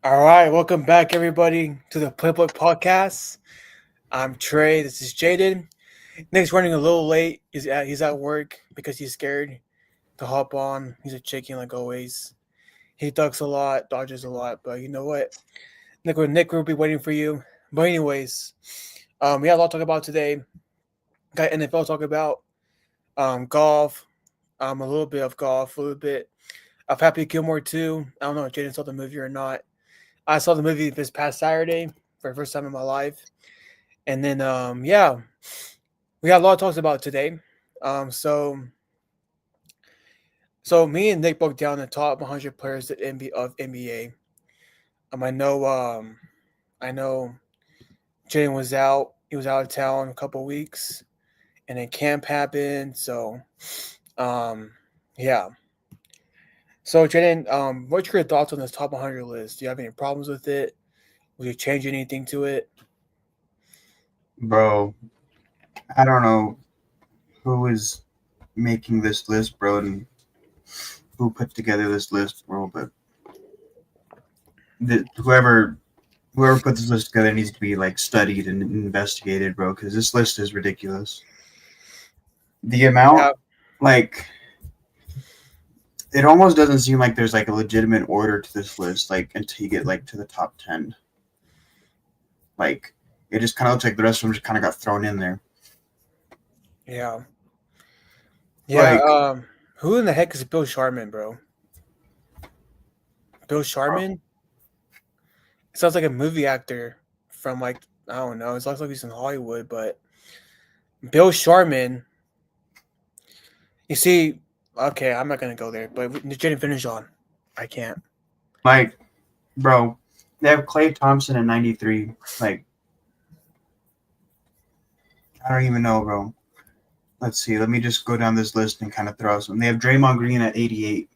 All right, welcome back, everybody, to the Playbook Podcast. I'm Trey. This is Jaden. Nick's running a little late. He's at work because he's scared to hop on. He's a chicken like always. He ducks a lot, dodges a lot, but you know what? Nick will be waiting for you. But anyways, we have a lot to talk about today. Got NFL to talk about, golf, a little bit of golf, a little bit of Happy Gilmore too. I don't know if Jaden saw the movie or not. I saw the movie this past Saturday for the first time in my life. And then, yeah, we got a lot of talks about today. Um, so, so me and Nick broke down the top 100 players of NBA. I know, I know, Jaden was out. He was out of town a couple weeks, and then camp happened. So, um, yeah. So, Jaden, what's your thoughts on this top 100 list? Do you have any problems with it? Will you change anything to it? Bro, I don't know who is making this list, bro, and who put together this list, bro. But whoever put this list together needs to be like studied and investigated, bro, because this list is ridiculous. The Yeah, amount, like, it almost doesn't seem like there's like a legitimate order to this list, like until you get like to the top 10. Like, it just kind of looks like the rest of them just kind of got thrown in there. yeah, yeah. Like, Who in the heck is Bill Sharman, bro? Bill bro, Sharman? It sounds like a movie actor from like I don't know. It looks like he's in Hollywood, but Bill Sharman. You see, okay, I'm not gonna go there. But Jaden, finish on. I can't. like, bro, they have Clay Thompson in '93. Like, I don't even know, bro. Let's see. Let me just go down this list and kind of throw some. They have Draymond Green at 88.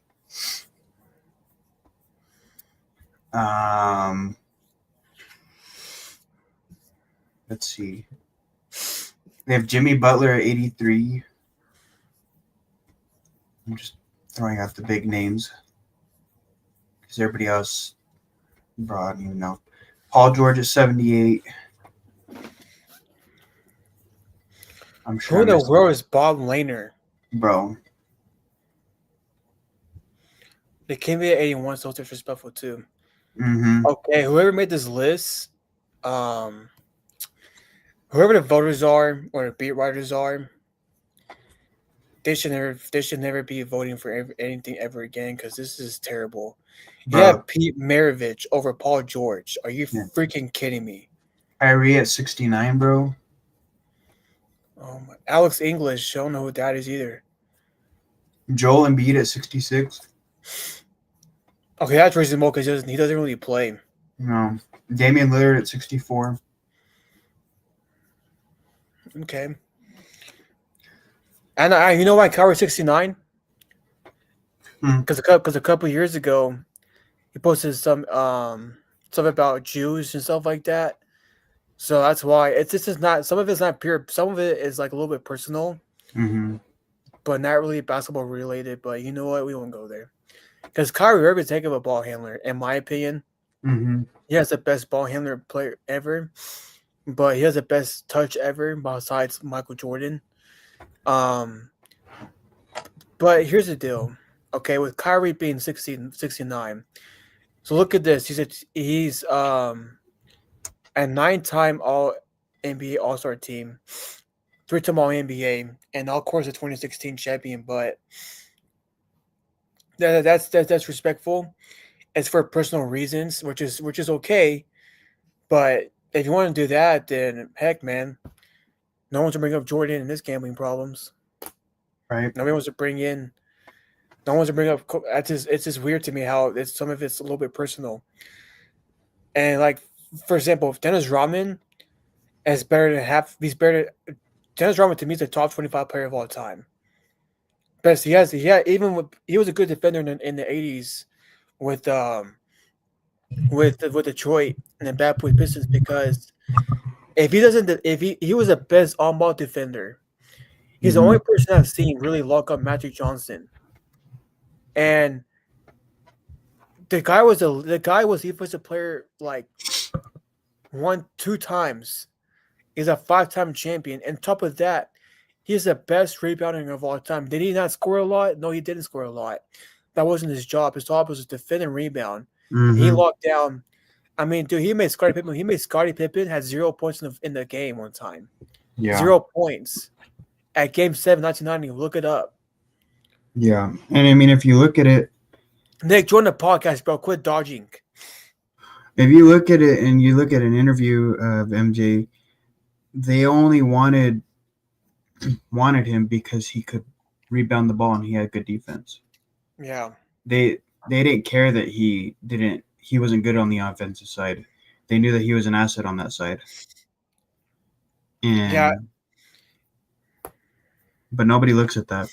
Um, let's see. They have Jimmy Butler at 83. I'm just throwing out the big names because everybody else, bro, I don't even know. Paul George at 78. I'm sure Who I in the missed, world is Bob Lehner? bro. They came in at 81, so disrespectful too. Mm-hmm. Okay, whoever made this list, um, whoever the voters are or the beat writers are, they should never be voting for anything ever again because this is terrible. You Bro, have Pete Maravich over Paul George. Are you yeah. freaking kidding me? Kyrie at 69, bro. Alex English. I don't know who that is either. Joel Embiid at 66. Okay, that's reasonable because he doesn't really play. No. Damian Lillard at 64. Okay, and you know why Kyrie 69? Hmm. Because a couple years ago he posted some stuff about Jews and stuff like that. So that's why this is not some of it's not pure. Some of it is like a little bit personal, Mm-hmm. but not really basketball related. But you know what? We won't go there because Kyrie Irving's a heck of a ball handler, in my opinion. Mm-hmm. He has the best ball handler player ever, but he has the best touch ever besides Michael Jordan. Um, but here's the deal. Okay, with Kyrie being 69. So look at this. He's a 9-time All NBA All Star team, 3-time All NBA, and of course a 2016 champion. But that's respectful. It's for personal reasons, which is okay. But if you want to do that, then heck, man, no one's to bring up Jordan and his gambling problems. Right. Nobody wants to bring in. No one's to bring up. It's just weird to me how some of it's a little bit personal. And like, for example, if Dennis Rodman is better than half. He's better. Dennis Rodman to me is the top 25 player of all time. Best even with he was a good defender in the 80s with with Detroit and the Bad Boy Pistons because if he was the best on ball defender. He's the Mm-hmm. only person I've seen really lock up Magic Johnson. And the guy was defensive player like 2 times. He's a 5-time champion. And top of that, he's the best rebounder of all time. Did he not score a lot? No, he didn't score a lot. That wasn't his job. His job was to defend and rebound. And he Mm-hmm. locked down. I mean, dude, he made Scottie Pippen. He made Scottie Pippen had 0 points in the game one time. Yeah. 0 points at Game 7, 1990. Look it up. Yeah. And I mean, if you look at it, Nick, join the podcast, bro. Quit dodging. if you look at it and you look at an interview of MJ, they only wanted him because he could rebound the ball and he had good defense. Yeah. They didn't care that he wasn't good on the offensive side. They knew that he was an asset on that side. And Yeah. but nobody looks at that.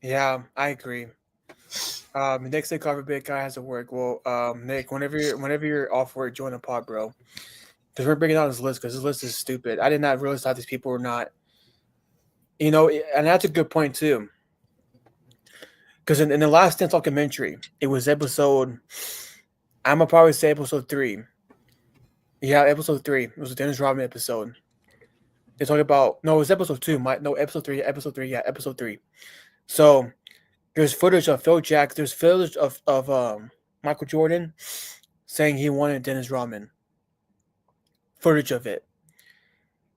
Yeah, I agree. Nick said cover big guy has to work. Well, Nick, whenever you're off work, join the pod, bro. Because we're bringing out this list because this list is stupid. I did not realize how these people were not. And that's a good point too. Because in the last Dance documentary, it was episode. I'm gonna probably say episode 3. Yeah, episode 3. It was a Dennis Rodman episode. They talk about it was episode 2. Episode 3. Episode 3. Yeah, episode 3. So there's footage of Phil Jackson. There's footage of Michael Jordan saying he wanted Dennis Rodman. Footage of it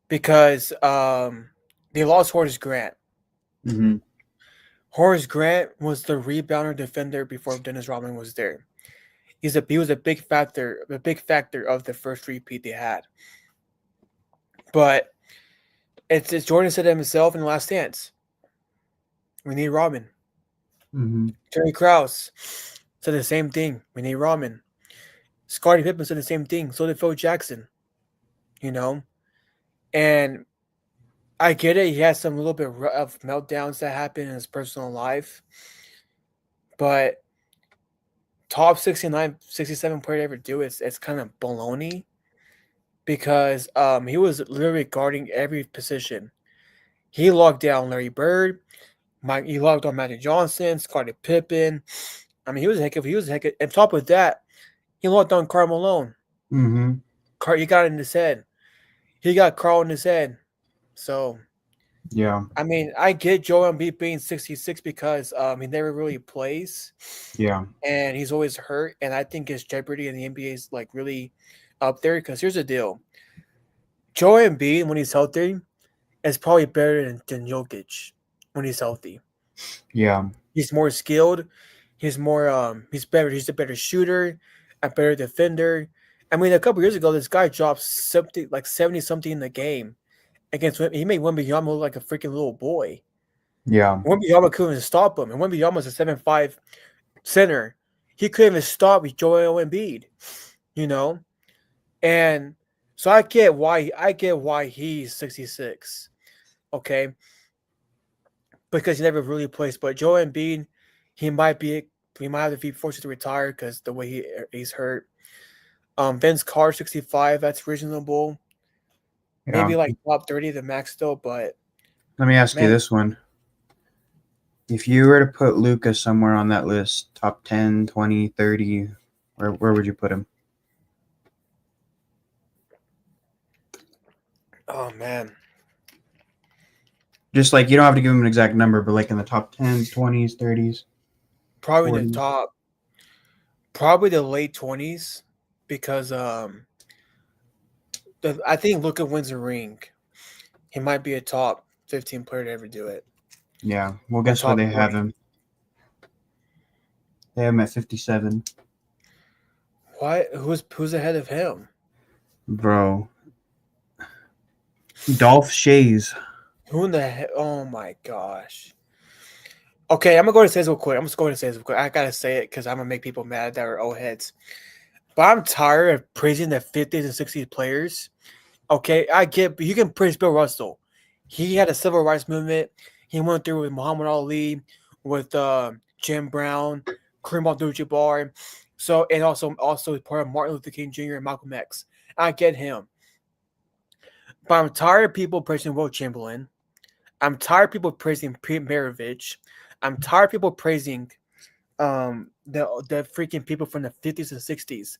because they lost Horace Grant. Mm-hmm. Horace Grant was the rebounder defender before Dennis Rodman was there. He was a big factor of the first repeat they had. But it's Jordan said it himself in the Last Dance. We need Rodman. Mm-hmm. Terry Krause said the same thing. We need Rodman. Scottie Pippen said the same thing. So did Phil Jackson. And I get it. He has some little bit of meltdowns that happen in his personal life. But top 69, 67 player to ever do it, it's kind of baloney. Because he was literally guarding every position. He locked down Larry Bird. He locked on Magic Johnson, Scottie Pippen. I mean, he was a heck of. On top of that, he locked on Karl Malone. Mm-hmm. He got it in his head. He got Karl in his head. So, yeah. I mean, I get Joel Embiid being 66 because he never really plays. Yeah. And he's always hurt. And I think his jeopardy in the NBA is like really up there. Because here's the deal: Joel Embiid, when he's healthy, is probably better than Jokic when he's healthy. Yeah. He's more skilled. He's more he's better. He's a better shooter, a better defender. I mean, a couple years ago, this guy dropped something like 70 something in the game against him. He made Wembanyama look like a freaking little boy. Yeah. Wembanyama couldn't even stop him, and Wembanyama's a 7'5" center. He couldn't even stop Joel Embiid, And so I get why he's 66. Okay. Because he never really plays. But Joel Embiid, he might have to be forced to retire because the way he's hurt. Vince Carter, 65, that's reasonable. Yeah. Maybe like top 30 the max still, but let me ask you this one. If you were to put Lucas somewhere on that list, top 10, 20, 30, where would you put him? Oh, man. Just like, you don't have to give him an exact number, but like in the top 10s, 20s, 30s? Probably 40s. the top. Probably the late 20s because I think Luka wins a ring. He might be a top 15 player to ever do it. Yeah. Well, guess where they have him? They have him at 57. What? Who's ahead of him? Bro. Dolph Shays. Who in the heck? Oh, my gosh. Okay, I'm going to go to say this real quick. I got to say it because I'm going to make people mad that are old heads. But I'm tired of praising the 50s and 60s players. Okay, I get, you can praise Bill Russell. He had a civil rights movement. He went through with Muhammad Ali, with Jim Brown, Kareem Abdul-Jabbar. So, and also part of Martin Luther King Jr. and Malcolm X. I get him. But I'm tired of people praising Will Chamberlain. I'm tired of people praising Pete Maravich. I'm tired of people praising the freaking people from the 50s and 60s.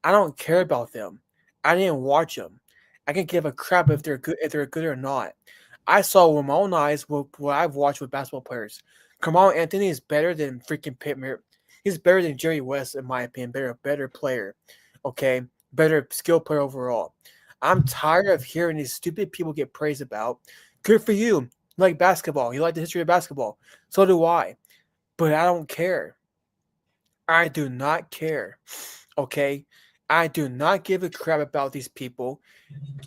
I don't care about them. I didn't watch them. I can give a crap if they're good or not. I saw with my own eyes what I've watched with basketball players. Carmelo Anthony is better than freaking Pittman. He's better than Jerry West, in my opinion. Better player. Okay? Better skill player overall. I'm tired of hearing these stupid people get praised about. Good for you. You like basketball. You like the history of basketball. So do I. But I don't care. I do not care. Okay? I do not give a crap about these people.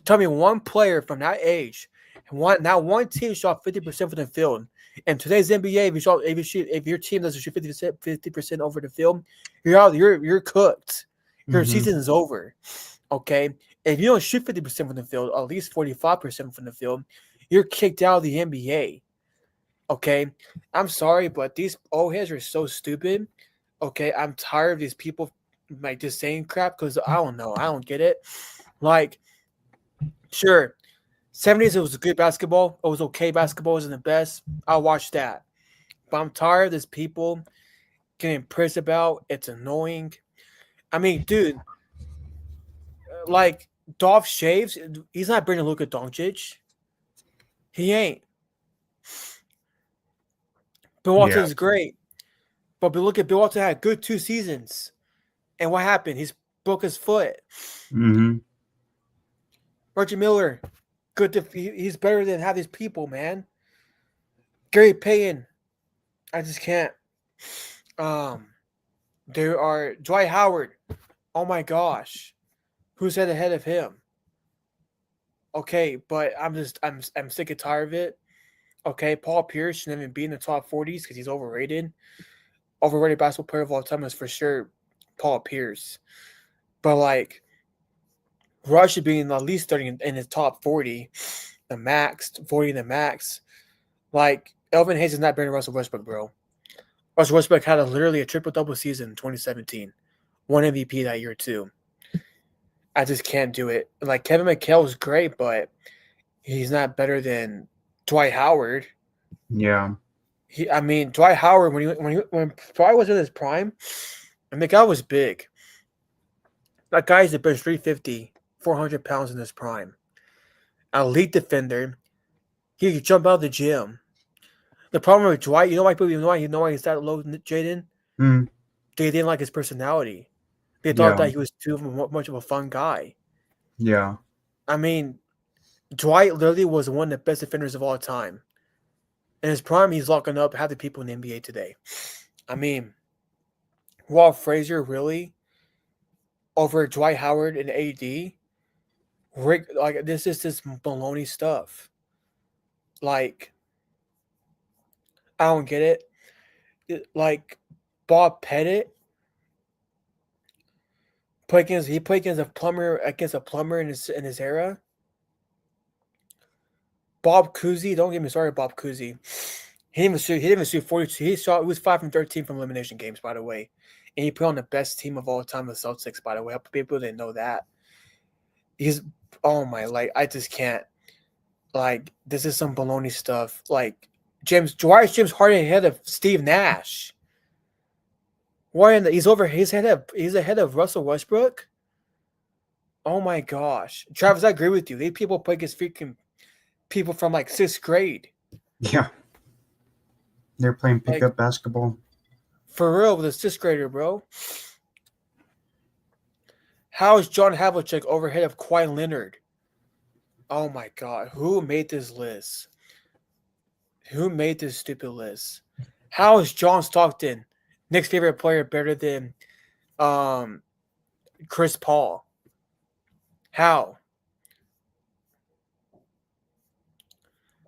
Tell me one player from that age, one team shot 50% from the field. In today's NBA, if your team doesn't shoot 50% over the field, you're out. You're cooked. Your Mm-hmm. season is over. Okay, if you don't shoot 50% from the field, at least 45% from the field, you're kicked out of the NBA. Okay, I'm sorry, but these old heads are so stupid. Okay, I'm tired of these people like just saying crap because I don't know. I don't get it. Like, sure, 70s it was good basketball. It was okay basketball. It wasn't the best. I'll watch that. But I'm tired of these people getting pressed about. It's annoying. I mean, dude, like Dolph shaves. He's not bringing Luka Doncic. He ain't. Bill Walton Yeah. is great. But look at Bill Walton had good 2 seasons. And what happened? He's broke his foot. Mm-hmm. Reggie Miller, he's better than half these people, man. Gary Payton, I just can't. Um, there are Dwight Howard. Oh my gosh, who's ahead of him? Okay, but I'm sick and tired of it. Okay, Paul Pierce shouldn't even be in the top 40s because he's overrated. Overrated basketball player of all time is for sure Paul Pierce. But like, Rush should be in at least starting in his top 40, the max, 40 the max. Like, Elvin Hayes is not better than Russell Westbrook, bro. Russell Westbrook had literally a triple-double season in 2017. Won MVP that year, too. I just can't do it. Like, Kevin McHale was great, but he's not better than Dwight Howard. Yeah. Dwight Howard, when Dwight was in his prime, and the guy was big. That guy's a bench 350, 400 pounds in his prime. Elite defender. He could jump out of the gym. The problem with Dwight, you know why he's that low, Jaden? Mm. They didn't like his personality. They thought Yeah. that he was too much of a fun guy. Yeah. I mean, Dwight literally was one of the best defenders of all time. In his prime, he's locking up half the people in the NBA today. I mean, Walt Frazier really over Dwight Howard and AD. Rick, like this is just baloney stuff. Like, I don't get it. Like Bob Pettit played against a plumber in his era. Bob Cousy, don't get me started, Bob Cousy. He didn't even shoot 42. He was 5 from 13 from elimination games, by the way. And he put on the best team of all time, the Celtics, by the way. People didn't know that. I just can't. Like, this is some baloney stuff. Like, James Harden ahead of Steve Nash. He's ahead of Russell Westbrook. Oh my gosh. Travis, I agree with you. These people play against freaking people from like 6th grade. Yeah. They're playing pickup basketball. For real, with a 6th grader, bro. How is John Havlicek overhead of Kawhi Leonard? Oh my god. Who made this list? Who made this stupid list? How is John Stockton, Nick's favorite player, better than Chris Paul? How?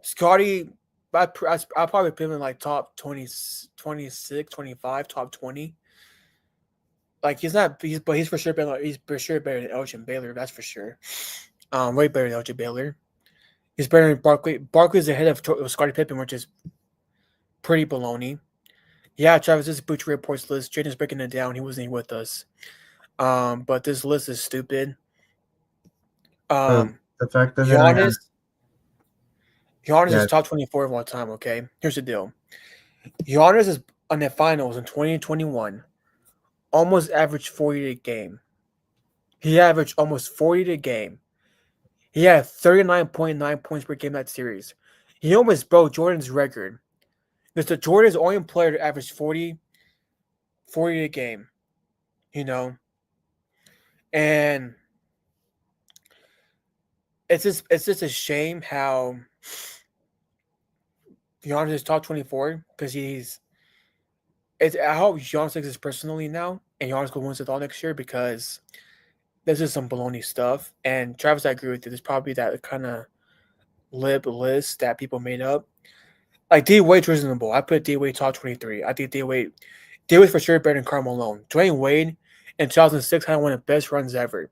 Scotty, I'll probably put him in like top 20, 26, 25, top 20. Like he's for sure better than Elgin Baylor, that's for sure. Way better than Elgin Baylor. He's better than Barkley. Barkley's ahead of Scottie Pippen, which is pretty baloney. Yeah, Travis, this is Butch Reports list. Jaden's breaking it down. He wasn't even with us. But this list is stupid. The fact that Giannis is top 24 of all time, okay? Here's the deal. Giannis is on the finals in 2021 almost averaged 40 a game. He averaged almost 40 a game. He had 39.9 points per game that series. He almost broke Jordan's record. Mr. Jordan is the only player to average 40 a game, you know? And it's just a shame how Giannis is top 24 because I hope Giannis takes this personally now and Giannis go wins it all next year because this is some baloney stuff. And Travis, I agree with you. There's probably that kind of lib list that people made up. Like D Wade's reasonable. I put D Wade top 23. I think D Wade's for sure better than Karl Malone. Dwayne Wade in 2006 had one of the best runs ever.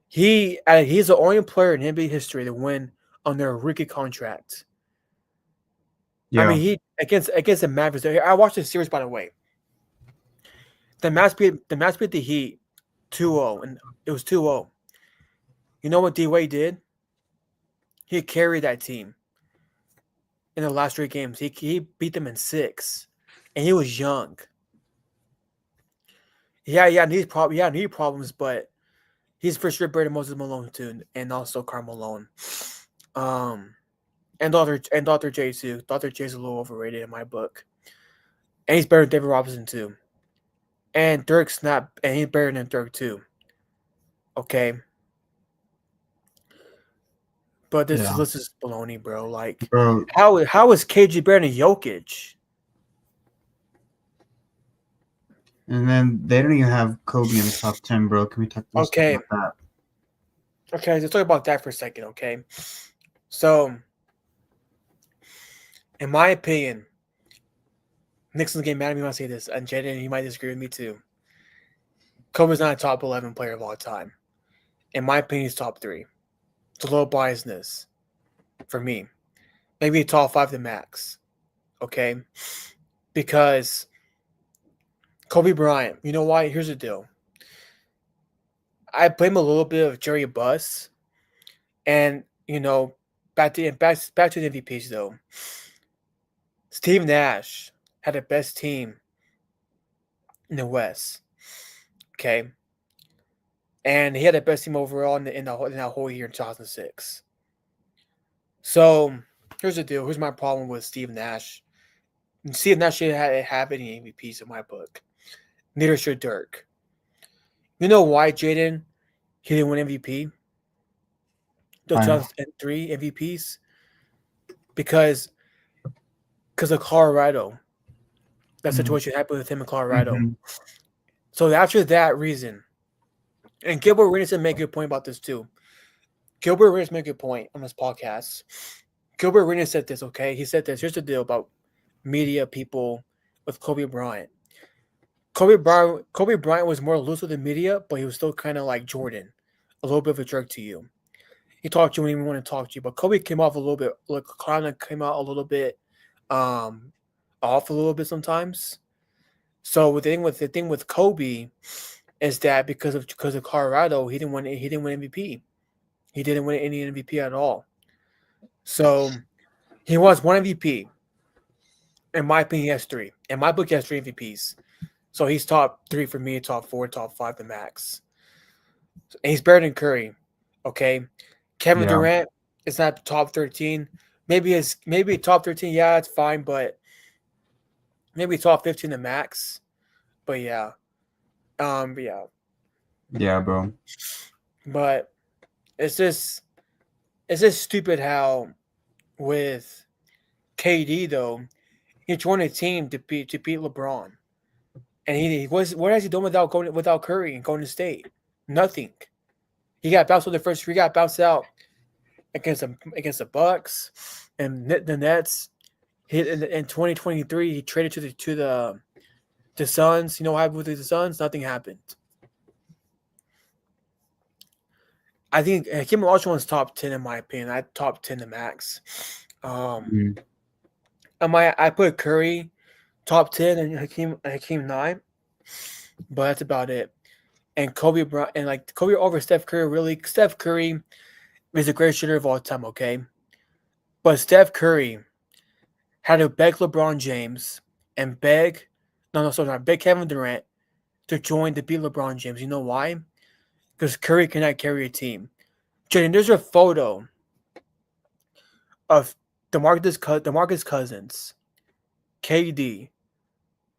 He's the only player in NBA history to win under a rookie contract. Yeah. I mean, he against the Mavericks. I watched this series, by the way. The Mavs beat the Heat 2-0, and it was 2-0. You know what D Wade did? He carried that team in the last 3 games. He beat them in 6, and he was young. Yeah, knee problems, but he's for sure better than Moses Malone too, and also Karl Malone. And Dr. J too. Dr. J's a little overrated in my book. And he's better than David Robinson too. And Dirk's not, and he's better than Dirk too. Okay. But this is baloney, bro. Like, Bro, how is KG better than Jokic? and then they don't even have Kobe in the top 10, bro. Can we talk about that? Okay, let's talk about that for a second, okay? So, in my opinion, Nixon's getting mad at me when I say this, and Jaden, he might disagree with me too. Kobe's not a top 11 player of all time. In my opinion, he's top 3. It's a little biasness for me. Maybe a top 5 to max, okay? Because Kobe Bryant, you know why? Here's the deal. I blame a little bit of Jerry Buss, and back to the MVPs though. Steve Nash had the best team in the West, okay, and he had the best team overall in that whole year in 2006. So here's the deal. Here's my problem with Steve Nash. Steve Nash didn't have any MVPs in my book. Neither should Dirk. You know why, Jaden? He didn't win MVP? The 2003 MVPs? Because of Colorado. That situation happened with him in Colorado. Mm-hmm. So after that reason, and Gilbert Arenas made a good point about this too. Gilbert Arenas made a good point on this podcast. Gilbert Arenas said this, okay? He said this. Here's the deal about media people with Kobe Bryant. Kobe Bryant was more loose with the media, but he was still kind of like Jordan, a little bit of a jerk to you. He talked to you when he didn't want to talk to you, but Kobe came off a little bit, came out a little bit off a little bit sometimes. So the thing with Kobe is that because of Colorado, he didn't win MVP. He didn't win any MVP at all. So he was one MVP. In my opinion, he has 3. In my book, he has 3 MVPs. So he's top 3 for me, top 4, top 5 the max. And he's better than Curry. Okay. Kevin Durant is not top 13. Maybe top 13, yeah, it's fine, but maybe top 15 the max. But yeah. Yeah, bro. But it's just stupid how with KD though, he joined a team to beat LeBron. And what has he done without Curry and Golden State? Nothing. He got bounced with the first 3. He got bounced out against the Bucks and the Nets. In 2023, he traded to the Suns. You know what happened with the Suns? Nothing happened. I think Hakeem Olajuwon's top 10 in my opinion. I top 10 the max. I put Curry top 10 and Hakeem 9, but that's about it. And Kobe Bryant and Kobe over Steph Curry. Really, Steph Curry is the greatest shooter of all time. Okay, but Steph Curry had to beg LeBron James and beg No, sorry, not beg Kevin Durant to join to beat LeBron James. You know why? Because Curry cannot carry a team. Jaden, there's a photo of DeMarcus Cousins, KD,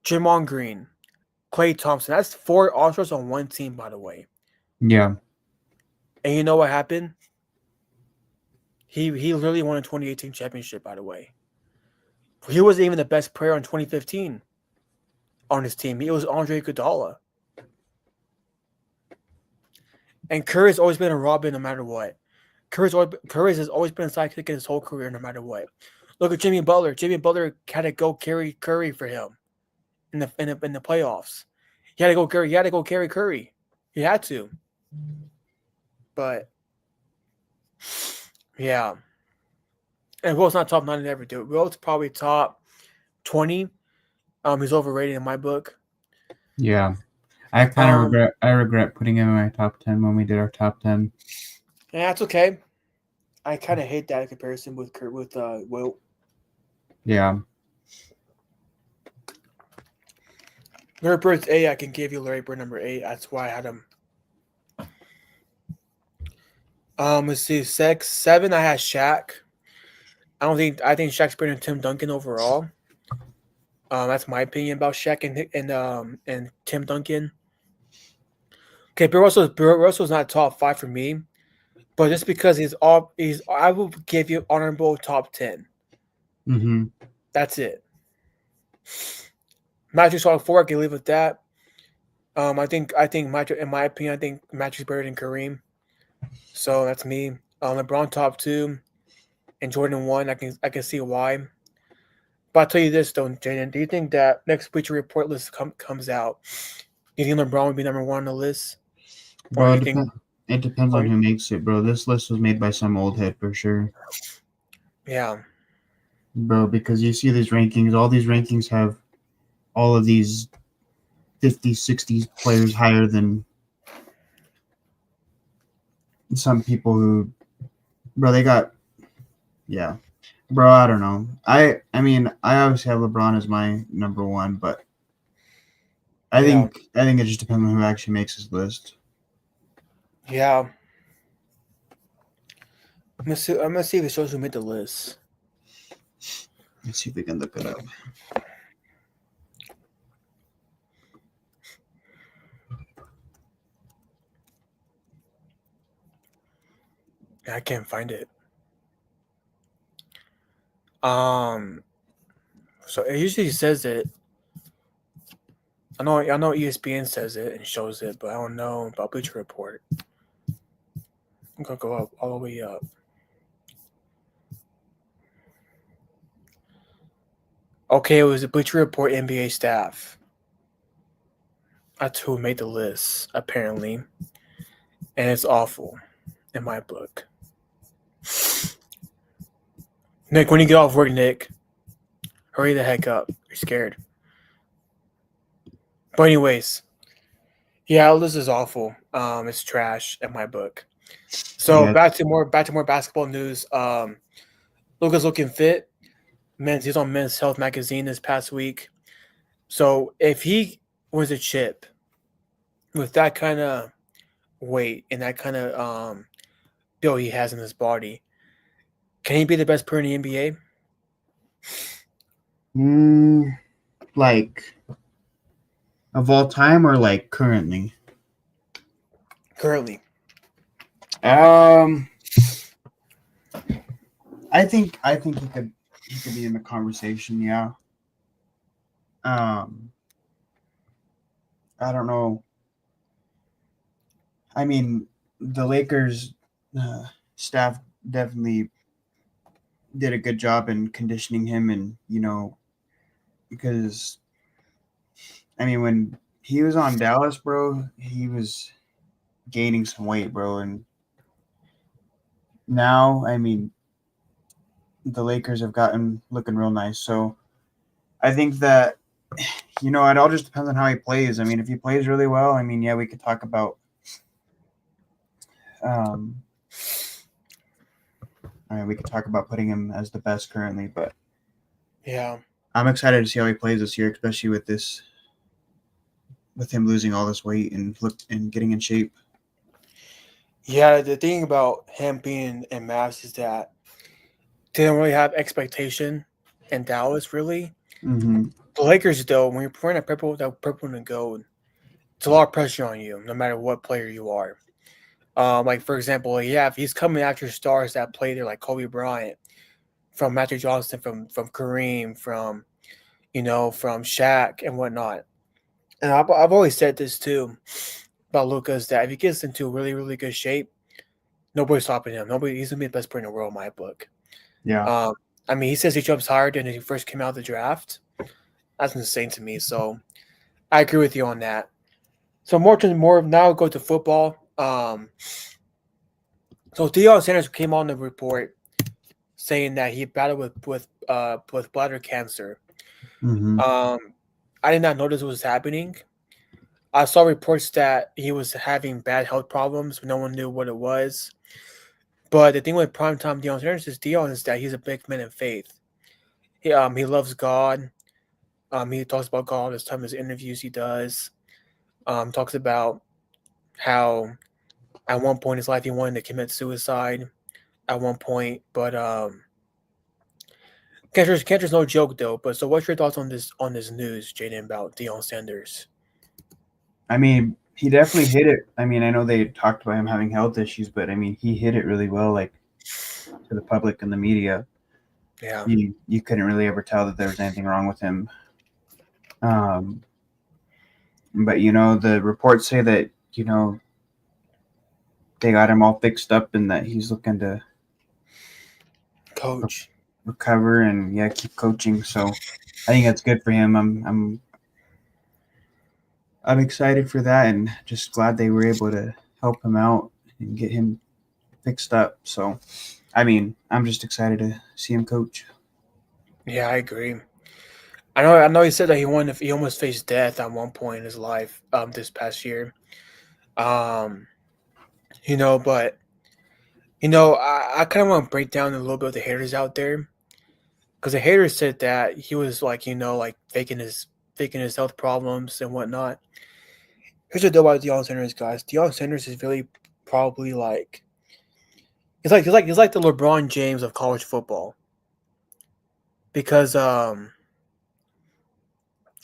Draymond Green, Klay Thompson. That's 4 All-Stars on one team, by the way. Yeah. And you know what happened? He literally won a 2018 championship, by the way. He wasn't even the best player in 2015 on his team. It was Andre Iguodala. And Curry has always been a Robin no matter what. Curry has always been a sidekick his whole career no matter what. Look at Jimmy Butler. Jimmy Butler had to go carry Curry for him in the playoffs. He had to go carry Curry. He had to. But yeah. And Will's not top 9 to ever do it. Will's probably top 20. He's overrated in my book. Yeah. I kind of regret putting him in my top 10 when we did our top 10. Yeah, that's okay. I kind of hate that comparison with Will. Yeah. Larry Bird's 8. I can give you Larry Bird number 8. That's why I had him. Let's see. 7. I had Shaq. I think Shaq's better than Tim Duncan overall. That's my opinion about Shaq and Tim Duncan. Okay, Bill Russell's not top 5 for me, but just because I will give you honorable top 10. Mm-hmm. That's it. Magic's top 4. I can live with that. I think Magic, in my opinion, I think Magic's better than Kareem. So that's me. LeBron top 2, and Jordan 1. I can see why. But I'll tell you this though, Jaden. Do you think that next Bleacher Report list comes out, do you think LeBron would be number 1 on the list? Bro, it depends on who makes it, bro. This list was made by some old head for sure. Yeah. Bro, because you see these rankings, all these rankings have all of these 50, 60 players higher than some people who, bro, they got, yeah. Bro, I don't know. I mean, I obviously have LeBron as my number 1, but I think it just depends on who actually makes his list. Yeah. I'm gonna see if it shows who made the list. Let's see if we can look it up. I can't find it. So it usually says it. I know ESPN says it and shows it, but I don't know about Bleacher Report. I'm gonna go up all the way up. Okay, it was the Bleacher Report NBA staff. That's who made the list, apparently. And it's awful in my book. Nick, when you get off work, Nick, hurry the heck up. You're scared. But anyways, yeah, this is awful. It's trash in my book. So back to more basketball news. Luka's looking fit. He's on Men's Health magazine this past week. So if he wins a chip with that kind of weight and that kind of build he has in his body, can he be the best player in the NBA? Like of all time or like currently? Currently. I think he could be in the conversation, yeah. I don't know. I mean, the Lakers staff definitely did a good job in conditioning him, and because I mean, when he was on Dallas, bro, he was gaining some weight, bro, and now, I mean, the Lakers have gotten looking real nice. So I think that, it all just depends on how he plays. I mean, if he plays really well, I mean, yeah, we could talk about putting him as the best currently, but Yeah. I'm excited to see how he plays this year, especially with this with him losing all this weight and getting in shape. Yeah, the thing about him being in Mavs is that they don't really have expectation in Dallas, really. Mm-hmm. The Lakers, though, when you're wearing that purple and gold, it's a lot of pressure on you, no matter what player you are. Like for example, yeah, if he's coming after stars that play there, like Kobe Bryant, from Magic Johnson, from Kareem, from Shaq and whatnot. And I've always said this too about Luka, that if he gets into really really good shape, nobody's stopping him. He's gonna be the best player in the world in my book. Yeah. Um, I mean, he says he jumps higher than he first came out of the draft. That's insane to me. So I agree with you on that. So more now go to football. So Deion Sanders came on the report saying that he battled with bladder cancer. Mm-hmm. Um, I did not know this was happening. I saw reports that he was having bad health problems, but no one knew what it was. But the thing with primetime Deion is that he's a big man in faith. He loves God. He talks about God all this time in his interviews. He does. Talks about how at one point in his life he wanted to commit suicide. At one point, but cancer's no joke though. But so, what's your thoughts on this news, Jaden, about Deion Sanders? I mean, he definitely hit it. I mean, I know they talked about him having health issues, but I mean, he hit it really well, like to the public and the media. Yeah, You couldn't really ever tell that there was anything wrong with him. Um, but the reports say that they got him all fixed up and that he's looking to coach. recover and keep coaching. So I think that's good for him. I'm excited for that and just glad they were able to help him out and get him fixed up. So I mean, I'm just excited to see him coach. Yeah, I agree. I know. He said that he almost faced death at one point in his life. This past year. Um, but I kind of want to break down a little bit of the haters out there because the haters said that he was like like faking his health problems and whatnot. Here's the deal about Deion Sanders, guys. Deion Sanders is really probably like he's like the LeBron James of college football because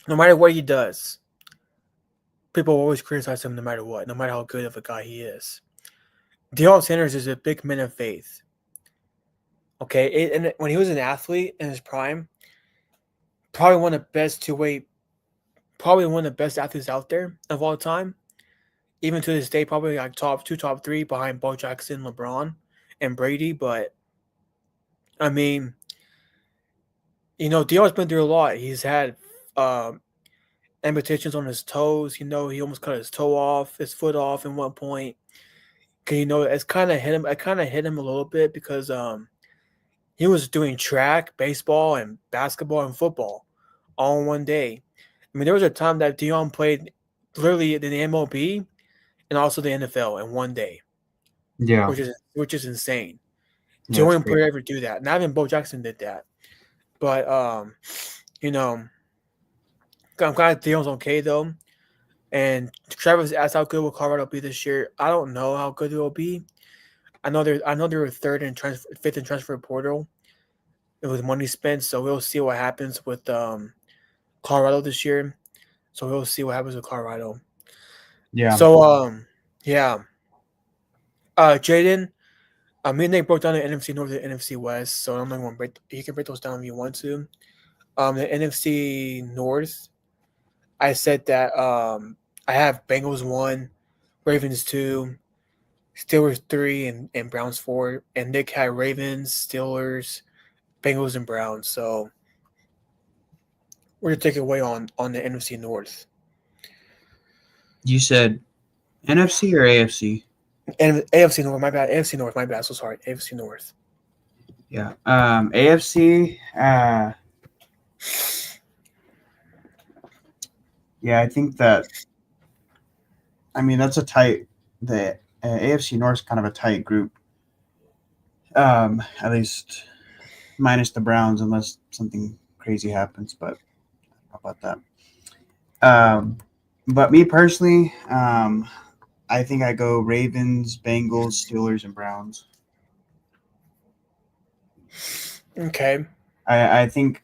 no matter what he does, people always criticize him no matter what, no matter how good of a guy he is. Deion Sanders is a big man of faith. Okay, and when he was an athlete in his prime, probably one of the best probably one of the best athletes out there of all time. Even to this day, probably like top two, top three behind Bo Jackson, LeBron, and Brady. But I mean, Deion's been through a lot. He's had um, amputations on his toes. He almost cut his toe off, his foot off in one point. 'Cause, it's kind of hit him. It kind of hit him a little bit because he was doing track, baseball, and basketball and football all in one day. I mean, there was a time that Deion played literally in the MLB and also the NFL in one day, Yeah, which is insane. yeah, The that's only great. player ever do that. Not even Bo Jackson did that. But you know, I'm glad Theon's okay though. And Travis asked how good will Colorado be this year. I don't know how good it will be. I know they were fifth in transfer portal. It was money spent, so we'll see what happens with Colorado this year. So we'll see what happens with Colorado. Yeah, So yeah. Jaden, me and Nate broke down the NFC North and NFC West, so I'm not going to break. You can break those down if you want to. The NFC North, I said that I have Bengals 1, Ravens 2, Steelers 3, and Browns 4. And Nick had Ravens, Steelers, Bengals, and Browns. So we're going to take it away on the NFC North. you said NFC or AFC? And AFC North, my bad. AFC North, my bad. So sorry. AFC North. Yeah. AFC. Yeah, I think that. I mean, that's a tight. The AFC North is kind of a tight group. At least minus the Browns, unless something crazy happens. But how about that? But me personally, I think I go Ravens, Bengals, Steelers, and Browns. Okay. I think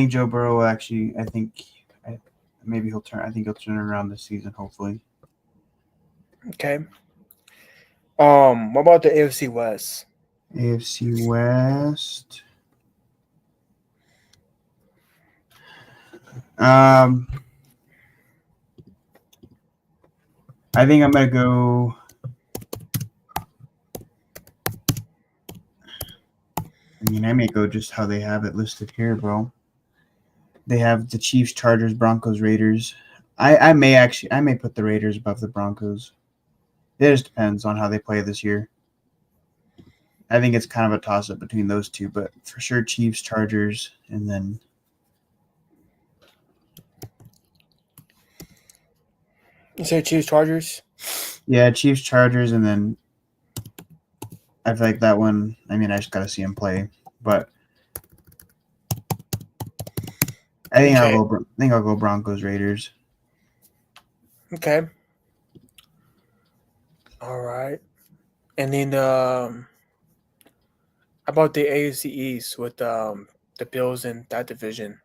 Joe Burrow will actually. Maybe he'll turn. I think he'll turn around this season. Hopefully. Okay. What about the AFC West? AFC West. Um, I think I'm gonna go. I mean, I may go just how they have it listed here, bro. They have the Chiefs, Chargers, Broncos, Raiders. I may put the Raiders above the Broncos. It just depends on how they play this year. I think it's kind of a toss up between those two, but for sure Chiefs, Chargers, and then You say Chiefs Chargers? yeah, Chiefs, Chargers, and then I feel like that one. I mean, I just gotta see him play, but I think I'll Okay. go. I think I'll go Broncos, Raiders. Okay. All right. And then how about the AFC East with the Bills in that division?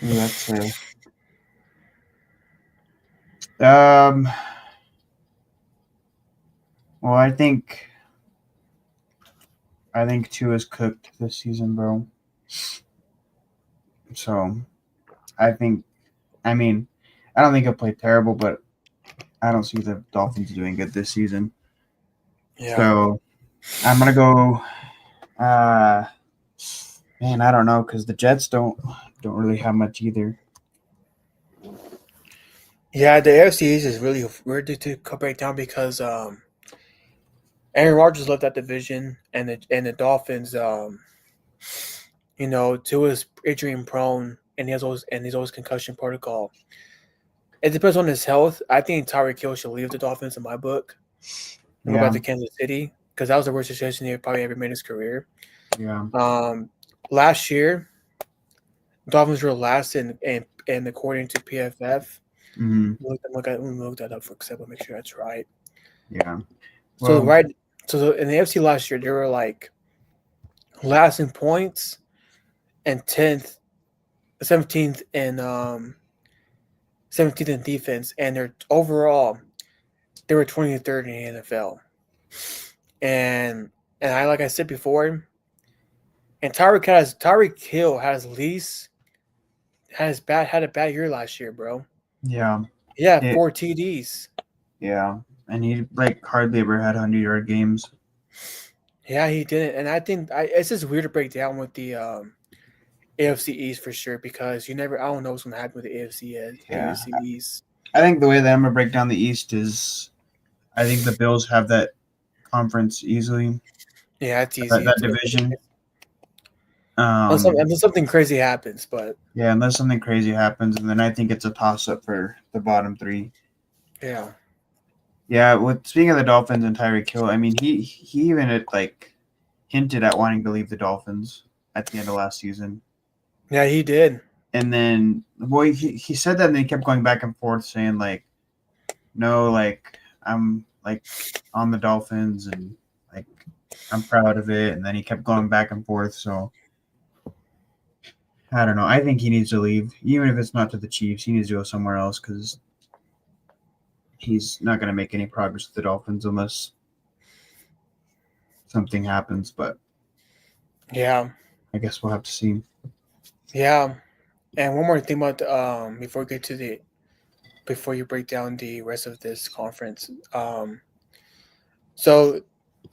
Ooh, that's um. Well, I think two is cooked this season, bro. So I think. I mean, I don't think he'll play terrible, but I don't see the Dolphins doing good this season. Yeah. So I'm gonna go. Uh, Man, I don't know because the Jets don't really have much either. Yeah, the AFC East is really weird to break down because Aaron Rodgers left that division, and the Dolphins, Tua is injury prone, and he's always concussion protocol. It depends on his health. I think Tyreek Hill should leave the Dolphins in my book and go back Yeah, to Kansas City because that was the worst decision he probably ever made in his career. yeah. Um, Last year, Dolphins were last in according to PFF. Hmm. Let me look that up for a second. Make sure that's right. Yeah. So Well, right, in the AFC last year, they were like last in points and 10th, 17th in 17th in defense, and their overall they were 23rd in the NFL. And I like I said before, and Tyreek Hill had a bad year last year, bro. yeah. He had It, 4 TDs. yeah. And he like hardly ever had 100-yard games. Yeah, he didn't, and I think it's just weird to break down with the AFC East for sure because I don't know what's gonna happen with the Yeah. AFC East. I think the way that I'm gonna break down the East is I think the Bills have that conference easily. Yeah, it's That, easy. that division. Unless something crazy happens, but Yeah, unless something crazy happens, and then I think it's a toss up for the bottom three. yeah, Yeah, with speaking of the Dolphins and Tyreek Hill, I mean he even had like hinted at wanting to leave the Dolphins at the end of last season. yeah, he did. And then boy he said that and they kept going back and forth saying like no, like I'm like on the Dolphins and like I'm proud of it, and then he kept going back and forth, so I don't know. I think he needs to leave, even if it's not to the Chiefs. He needs to go somewhere else because he's not going to make any progress with the Dolphins unless something happens. But Yeah, I guess we'll have to see. yeah. And one more thing about before we get to the before you break down the rest of this conference. So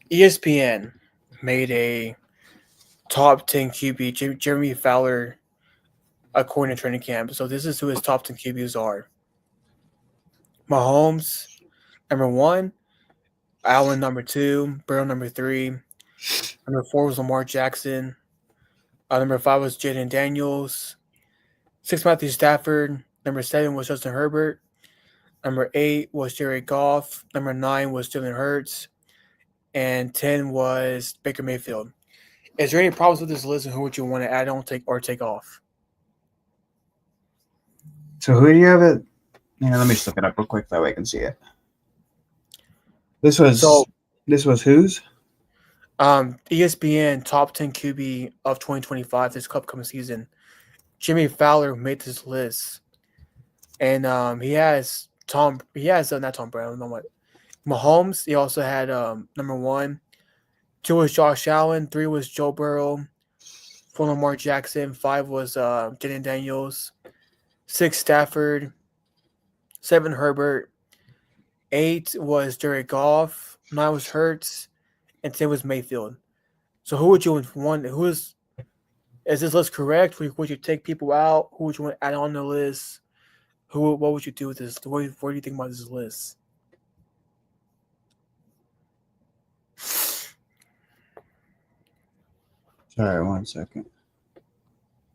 ESPN made a top 10 QB, Jeremy Fowler, according to training camp. So this is who his top 10 QBs are: Mahomes, number one; Allen, number two; Burrow, number three; number four was Lamar Jackson; number five was Jaden Daniels; six Matthew Stafford; number seven was Justin Herbert; number eight was Jared Goff; number nine was Jalen Hurts; and 10 was Baker Mayfield. Is there any problems with this list, and who would you want to add on, take off? So who do you have it? Yeah, let me just look it up real quick. That way I can see it. This So, was whose? ESPN top 10 QB of 2025 this upcoming season. Jimmy Fowler made this list, and he has not Tom Brady. I don't know what Mahomes. He also had number 1. 2 was Josh Allen. 3 was Joe Burrow. 4 Lamar Jackson. 5 was Jaden Daniels. 6 Stafford. 7 Herbert. 8 was Jared Goff. 9 was Hurts, and 10 was Mayfield. So who would you want? Is this list correct? Would you take people out? Who would you want to add on the list? What would you do with this? What do you think about this list? Sorry, 1 second.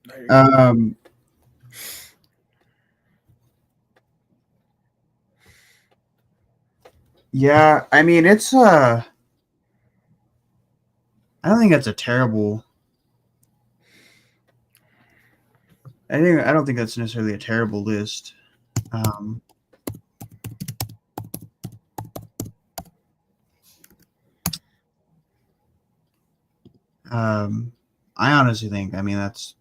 There you go. Yeah, I mean it's I don't think that's a terrible. I don't think that's necessarily a terrible list. I honestly think. I mean, that's.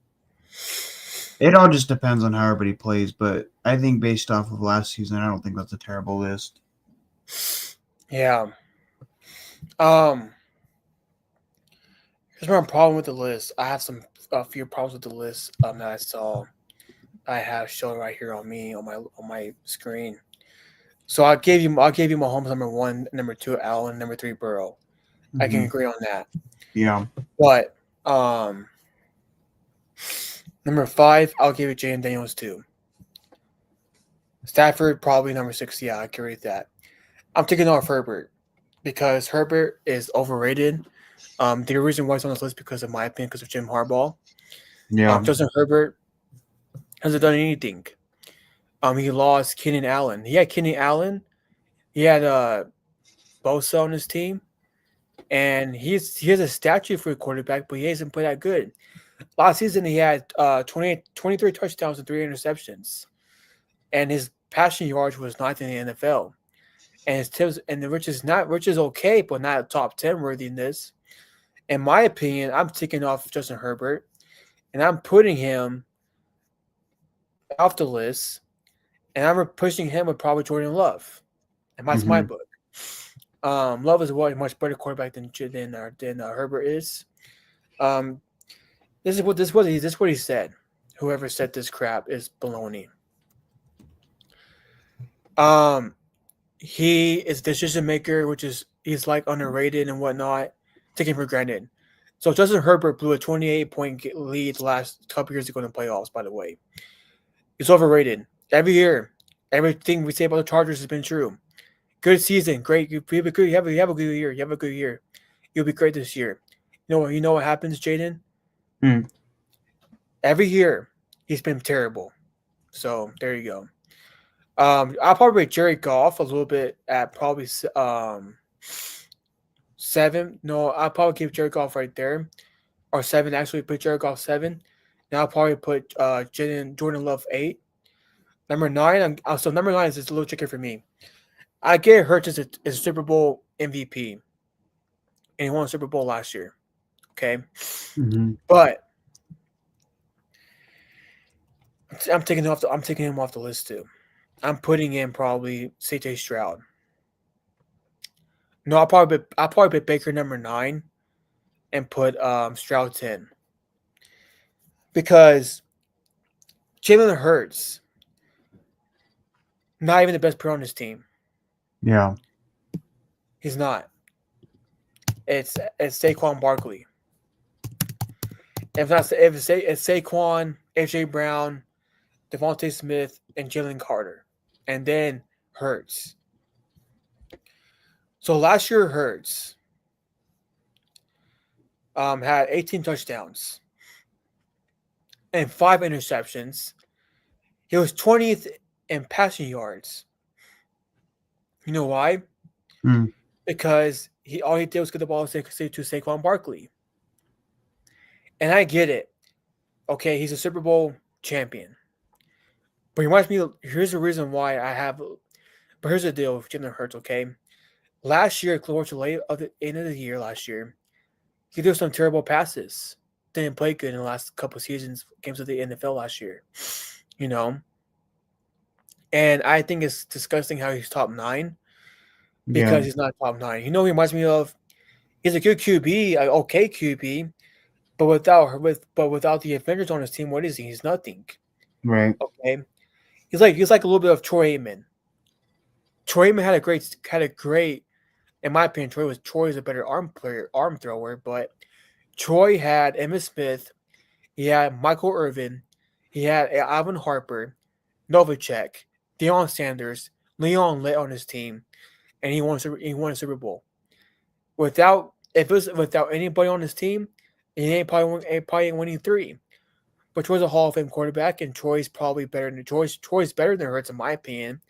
It all just depends on how everybody plays, but I think based off of last season, I don't think that's a terrible list. Yeah. Here's my problem with the list. I have a few problems with the list that I saw. I have shown right here on me on my screen. So I gave you Mahomes number 1, number 2 Allen, number 3 Burrow. I can agree on that. Yeah. But number 5, I'll give it Jaden Daniels 2. Stafford probably number 6. Yeah, I agree with that. I'm taking off Herbert because Herbert is overrated. The reason why it's on this list because, in my opinion, because of Jim Harbaugh. Yeah. Justin Herbert hasn't done anything. He lost Keenan Allen. He had Keenan Allen. He had Bosa on his team, and he has a statue for a quarterback, but he hasn't played that good. Last season, he had 23 touchdowns and 3 interceptions, and his passing yards was 9th in the NFL. And his tips and which is okay, but not top 10 worthiness. In my opinion, I'm taking off Justin Herbert, and I'm putting him off the list, and I'm pushing him with probably Jordan Love, and that's my book. Love is a much better quarterback than Herbert is. This is what he said. Whoever said this crap is baloney. He is a decision maker, which is he's like underrated and whatnot, taken for granted. So Justin Herbert blew a 28-point lead the last couple years ago in the playoffs. By the way, he's overrated. Every year, everything we say about the Chargers has been true. Good season, great. You have a good year. You have a good year. You'll be great this year. You know what happens, Jaden? Every year, he's been terrible. So there you go. I'll probably rate Jared Goff a little bit at probably 7. No, I'll probably give Jared Goff right there, or 7. Actually, put Jared Goff 7. Now I'll probably put Jordan Love 8. Number 9. So number 9 is just a little tricky for me. I get Hurts as a Super Bowl MVP, and he won a Super Bowl last year. Okay, but I'm taking him off the list too. I'm putting in probably CJ Stroud. No, I'll probably put Baker number 9 and put Stroud 10. Because Jalen Hurts, not even the best player on his team. Yeah. He's not. It's Saquon Barkley. If it's Saquon, AJ Brown, Devontae Smith, and Jalen Carter, and then Hurts. So last year, Hurts had 18 touchdowns and 5 interceptions. He was 20th in passing yards. You know why? Because all he did was get the ball to Saquon Barkley. And I get it. Okay, he's a Super Bowl champion. But he reminds me. Here's the reason why I have. But here's the deal with Jalen Hurts. Okay, last year, towards the late of the end of the year, last year, he threw some terrible passes. Didn't play good in the last couple seasons, games of the NFL last year. You know, and I think it's disgusting how he's top 9 Yeah, because he's not top 9. He reminds me of he's a good QB, an okay QB, but without the Avengers on his team, what is he? He's nothing. right. Okay, he's like a little bit of Troy Aikman. Troy Aikman had a great, in my opinion. Troy is a better arm thrower, but Troy had Emmitt Smith, he had Michael Irvin, he had Alvin Harper, Novacek, Deion Sanders, Leon Lit on his team, and he won a Super Bowl. If it was without anybody on his team, he probably ain't winning 3. But Troy's a Hall of Fame quarterback, and Troy's probably better than Troy's better than Hurts in my opinion.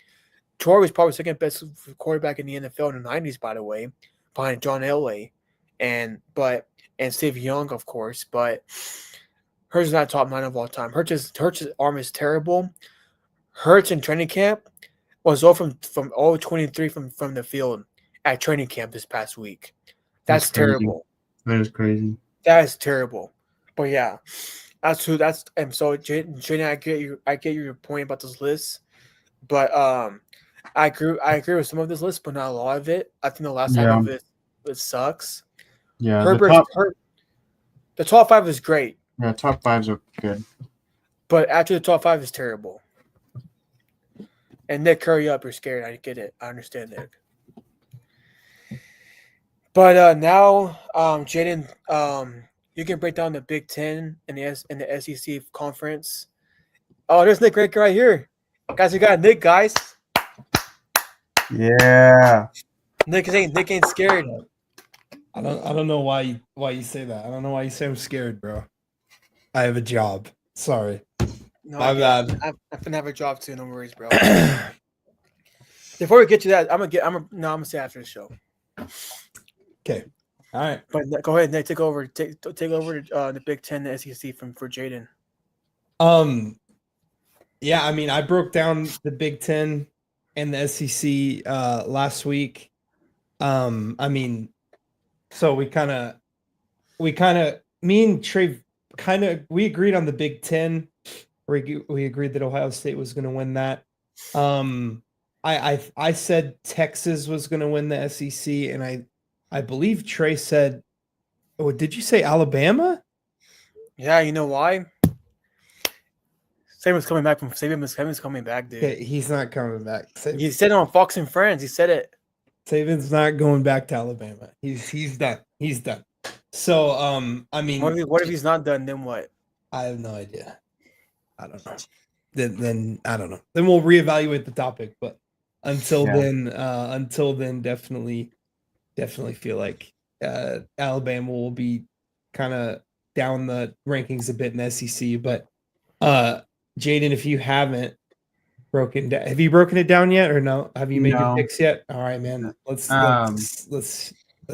Troy was probably second best quarterback in the NFL in the '90s, by the way, behind John Elway, and Steve Young, of course. But Hurts is not top 9 of all time. Hurts' arm is terrible. Hurts in training camp was 0 23 from the field at training camp this past week. That's That's crazy. terrible. That is crazy. That is terrible. But yeah, and so Jaden, I get your point about this list, but I agree with some of this list, but not a lot of it. I think the last half Yeah, of it sucks. yeah. Herbert's the top 5 is great, Top fives are good. but after the top 5 is terrible. And Nick, hurry up! You're scared. I get it. I understand, Nick. But now, Jaden, you can break down the Big Ten and the SEC conference. Oh, there's Nick right here, guys. We got Nick, guys. Yeah. Nick ain't scared. I don't know why you say that. I don't know why you say I'm scared, bro. I have a job. Sorry. No, My bad. I'm gonna have a job too. No worries, bro. Before we get to that, I'm gonna say after the show. Okay. All right. But go ahead, Nick. Take over the Big Ten, the SEC for Jaden. Yeah, I mean, I broke down the Big Ten and the SEC last week. I mean, so we kind of, me and Trey we agreed on the Big Ten. We agreed that Ohio State was going to win that. I said Texas was going to win the SEC, and I believe Trey said, oh, did you say Alabama? Yeah, you know why? Saban's coming back Saban's coming back, dude. Okay, he's not coming back. He said it on Fox and Friends. He said it. Saban's not going back to Alabama. He's done. He's done. So I mean, what if he's not done? Then what? I have no idea. I don't know. Then I don't know. Then we'll reevaluate the topic. But until then, definitely feel like Alabama will be kind of down the rankings a bit in the SEC. But Jaden, if you haven't broken down, have you broken it down yet, or no? Have you made your picks yet? All right, man. Let's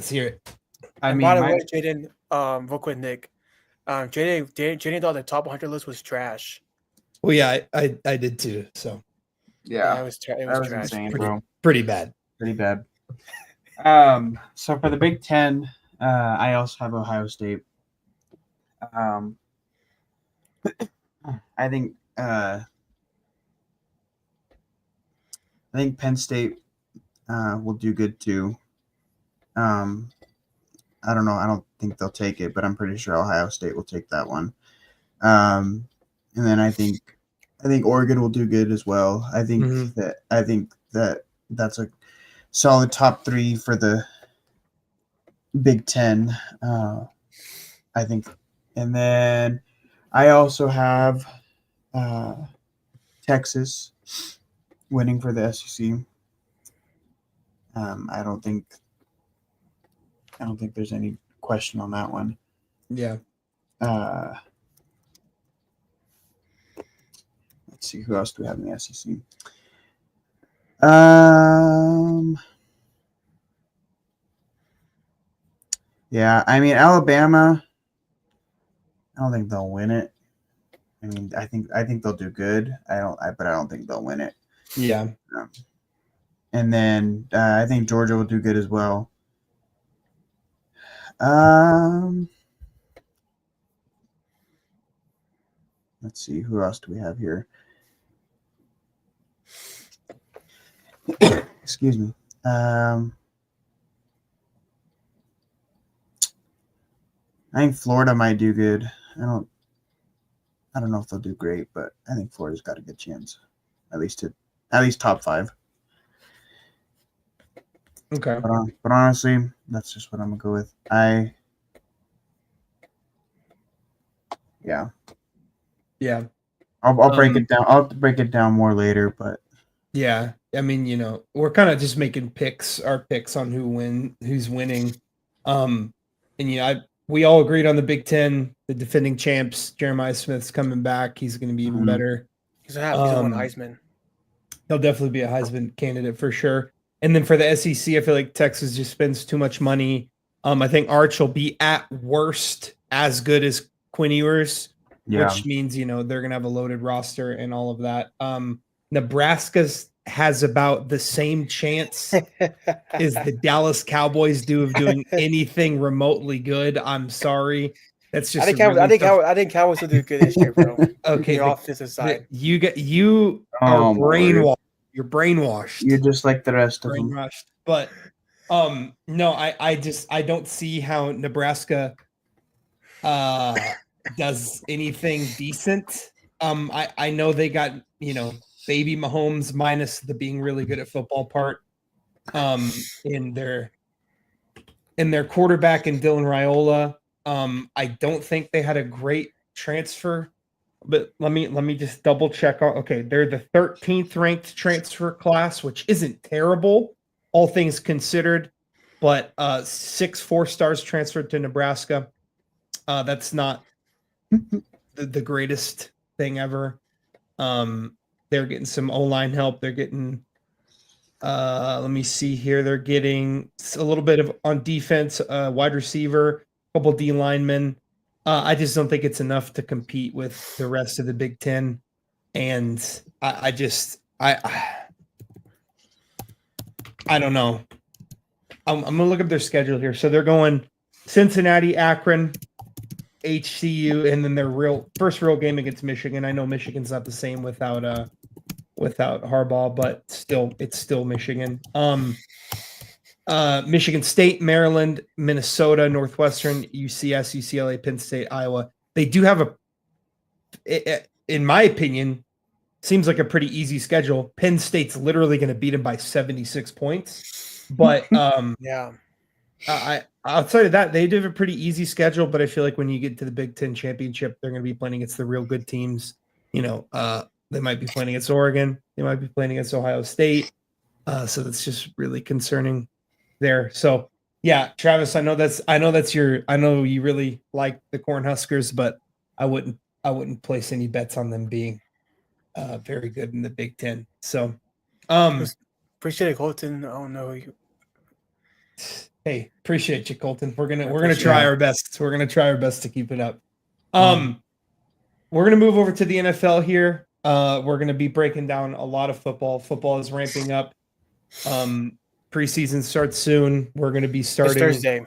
hear it. By the way, Jaden, real quick, Nick. Jaden thought the top 100 list was trash. Well, yeah, I did too. So yeah, it was trash. Insane, bro. Pretty bad. Pretty bad. So for the Big Ten, I also have Ohio State. I think Penn State will do good too. I don't know. I don't think they'll take it, but I'm pretty sure Ohio State will take that one. And then I think Oregon will do good as well. I think that that's a solid top 3 for the Big Ten. I think, and then I also have Texas winning for the SEC. I don't think there's any question on that one. Yeah. Let's see, who else do we have in the SEC? Yeah, I mean, Alabama, I don't think they'll win it. I mean, I think they'll do good. But I don't think they'll win it. Yeah. And then I think Georgia will do good as well. Let's see, who else do we have here? Excuse me. I think Florida might do good. I don't know if they'll do great, but I think Florida's got a good chance, at least top 5. Okay. But honestly, that's just what I'm gonna go with. Yeah. I'll break it down. I'll break it down more later, but yeah, I mean, we're kind of just making our picks on who's winning. And we all agreed on the Big Ten, the defending champs. Jeremiah Smith's coming back. He's going to be even better. He's gonna win Heisman. He'll definitely be a Heisman candidate for sure. And then for the SEC, I feel like Texas just spends too much money. I think Arch will be at worst as good as Quinn Ewers, which means they're going to have a loaded roster and all of that. Nebraska has about the same chance as the Dallas Cowboys do of doing anything remotely good. I'm sorry. That's just I think Cowboys will do good this year, bro. Okay, the offensive side. You are brainwashed. You're brainwashed. You're just like the rest of them. But no, I don't see how Nebraska does anything decent. I know they got, baby Mahomes minus the being really good at football part. In their quarterback and Dylan Raiola. I don't think they had a great transfer, but let me just double check. Okay, they're the 13th ranked transfer class, which isn't terrible, all things considered. But 6 4-stars transferred to Nebraska. That's not the greatest thing ever. They're getting some O-line help. They're getting, let me see here. They're getting a little bit of on defense, wide receiver, a couple D linemen. I just don't think it's enough to compete with the rest of the Big Ten. And I don't know. I'm going to look up their schedule here. So they're going Cincinnati, Akron, HCU, and then their first real game against Michigan. I know Michigan's not the same without Harbaugh, but it's still Michigan. Michigan State, Maryland, Minnesota, Northwestern, UCS, UCLA, Penn State, Iowa. They do have in my opinion, seems like a pretty easy schedule. Penn State's literally going to beat them by 76 points. But yeah. Outside of that, they do have a pretty easy schedule, but I feel like when you get to the Big Ten championship, they're going to be playing against the real good teams. They might be playing against Oregon. They might be playing against Ohio State. So that's just really concerning there. So yeah, Travis, I know you really like the Cornhuskers, but I wouldn't place any bets on them being very good in the Big Ten. So appreciate it, Colton. I don't know you. Hey, appreciate you, Colton. We're gonna try our best. We're gonna try our best to keep it up. We're gonna move over to the NFL here. We're gonna be breaking down a lot of football. Football is ramping up. Preseason starts soon. We're gonna be starting it's Thursday.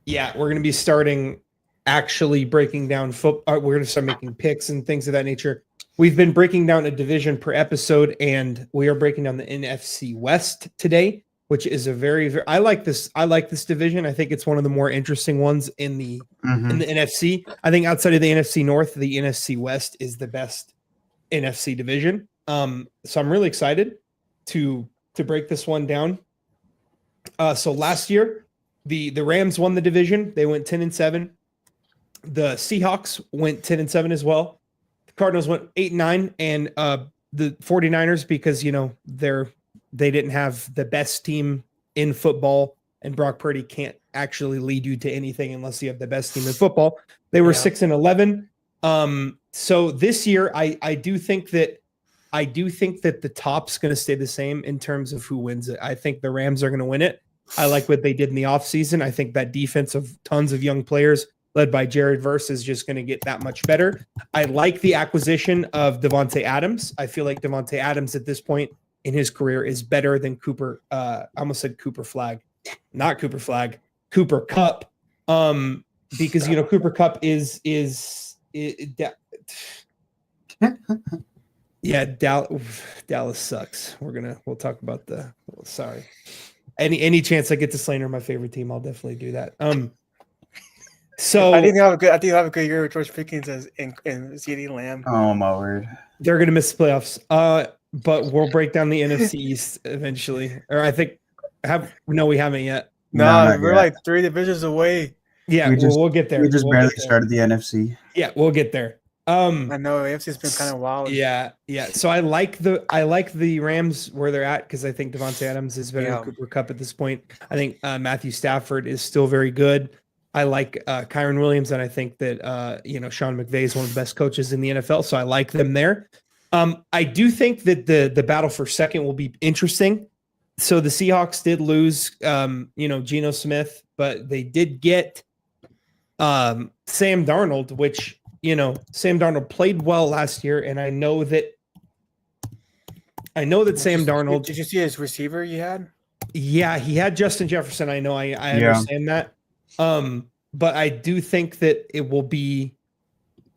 Yeah, we're gonna be starting actually breaking down football. We're gonna start making picks and things of that nature. We've been breaking down a division per episode, and we are breaking down the NFC West today, which is a very I like this division. I think it's one of the more interesting ones in the NFC. I think outside of the NFC North, the NFC West is the best NFC division. So I'm really excited to break this one down. So last year, the Rams won the division. They went 10-7. The Seahawks went 10-7 as well. The Cardinals went 8-9, and the 49ers, because they didn't have the best team in football, and Brock Purdy can't actually lead you to anything unless you have the best team in football. They were 6-11. So this year, I do think that the top's going to stay the same in terms of who wins it. I think the Rams are going to win it. I like what they did in the offseason. I think that defense of tons of young players led by Jared Verse, is just going to get that much better. I like the acquisition of Devontae Adams. I feel like Devontae Adams at this point in his career is better than Cooper. I almost said Cooper Flag, not Cooper Flag, Cooper Cup. Because Cooper Cup is yeah, Dallas sucks. We'll talk about sorry. Any chance I get to slander my favorite team, I'll definitely do that. So I think they have a good year with George Pickens in CeeDee Lamb. Oh my word. They're gonna miss the playoffs. But we'll break down the NFC East eventually. Or I think we haven't yet. No, we're like 3 divisions away. Yeah, we'll get there. We just barely started the NFC. Yeah, we'll get there. I know AFC's been kind of wild. Yeah. So I like the Rams where they're at because I think Devontae Adams is better than Cooper Kupp at this point. I think Matthew Stafford is still very good. I like Kyron Williams, and I think that Sean McVay is one of the best coaches in the NFL, so I like them there. I do think that the battle for second will be interesting. So the Seahawks did lose, Geno Smith, but they did get Sam Darnold, which Sam Darnold played well last year, and I know that Sam Darnold. Did you see his receiver he had? Yeah, he had Justin Jefferson. I know. I understand that. But I do think that it will be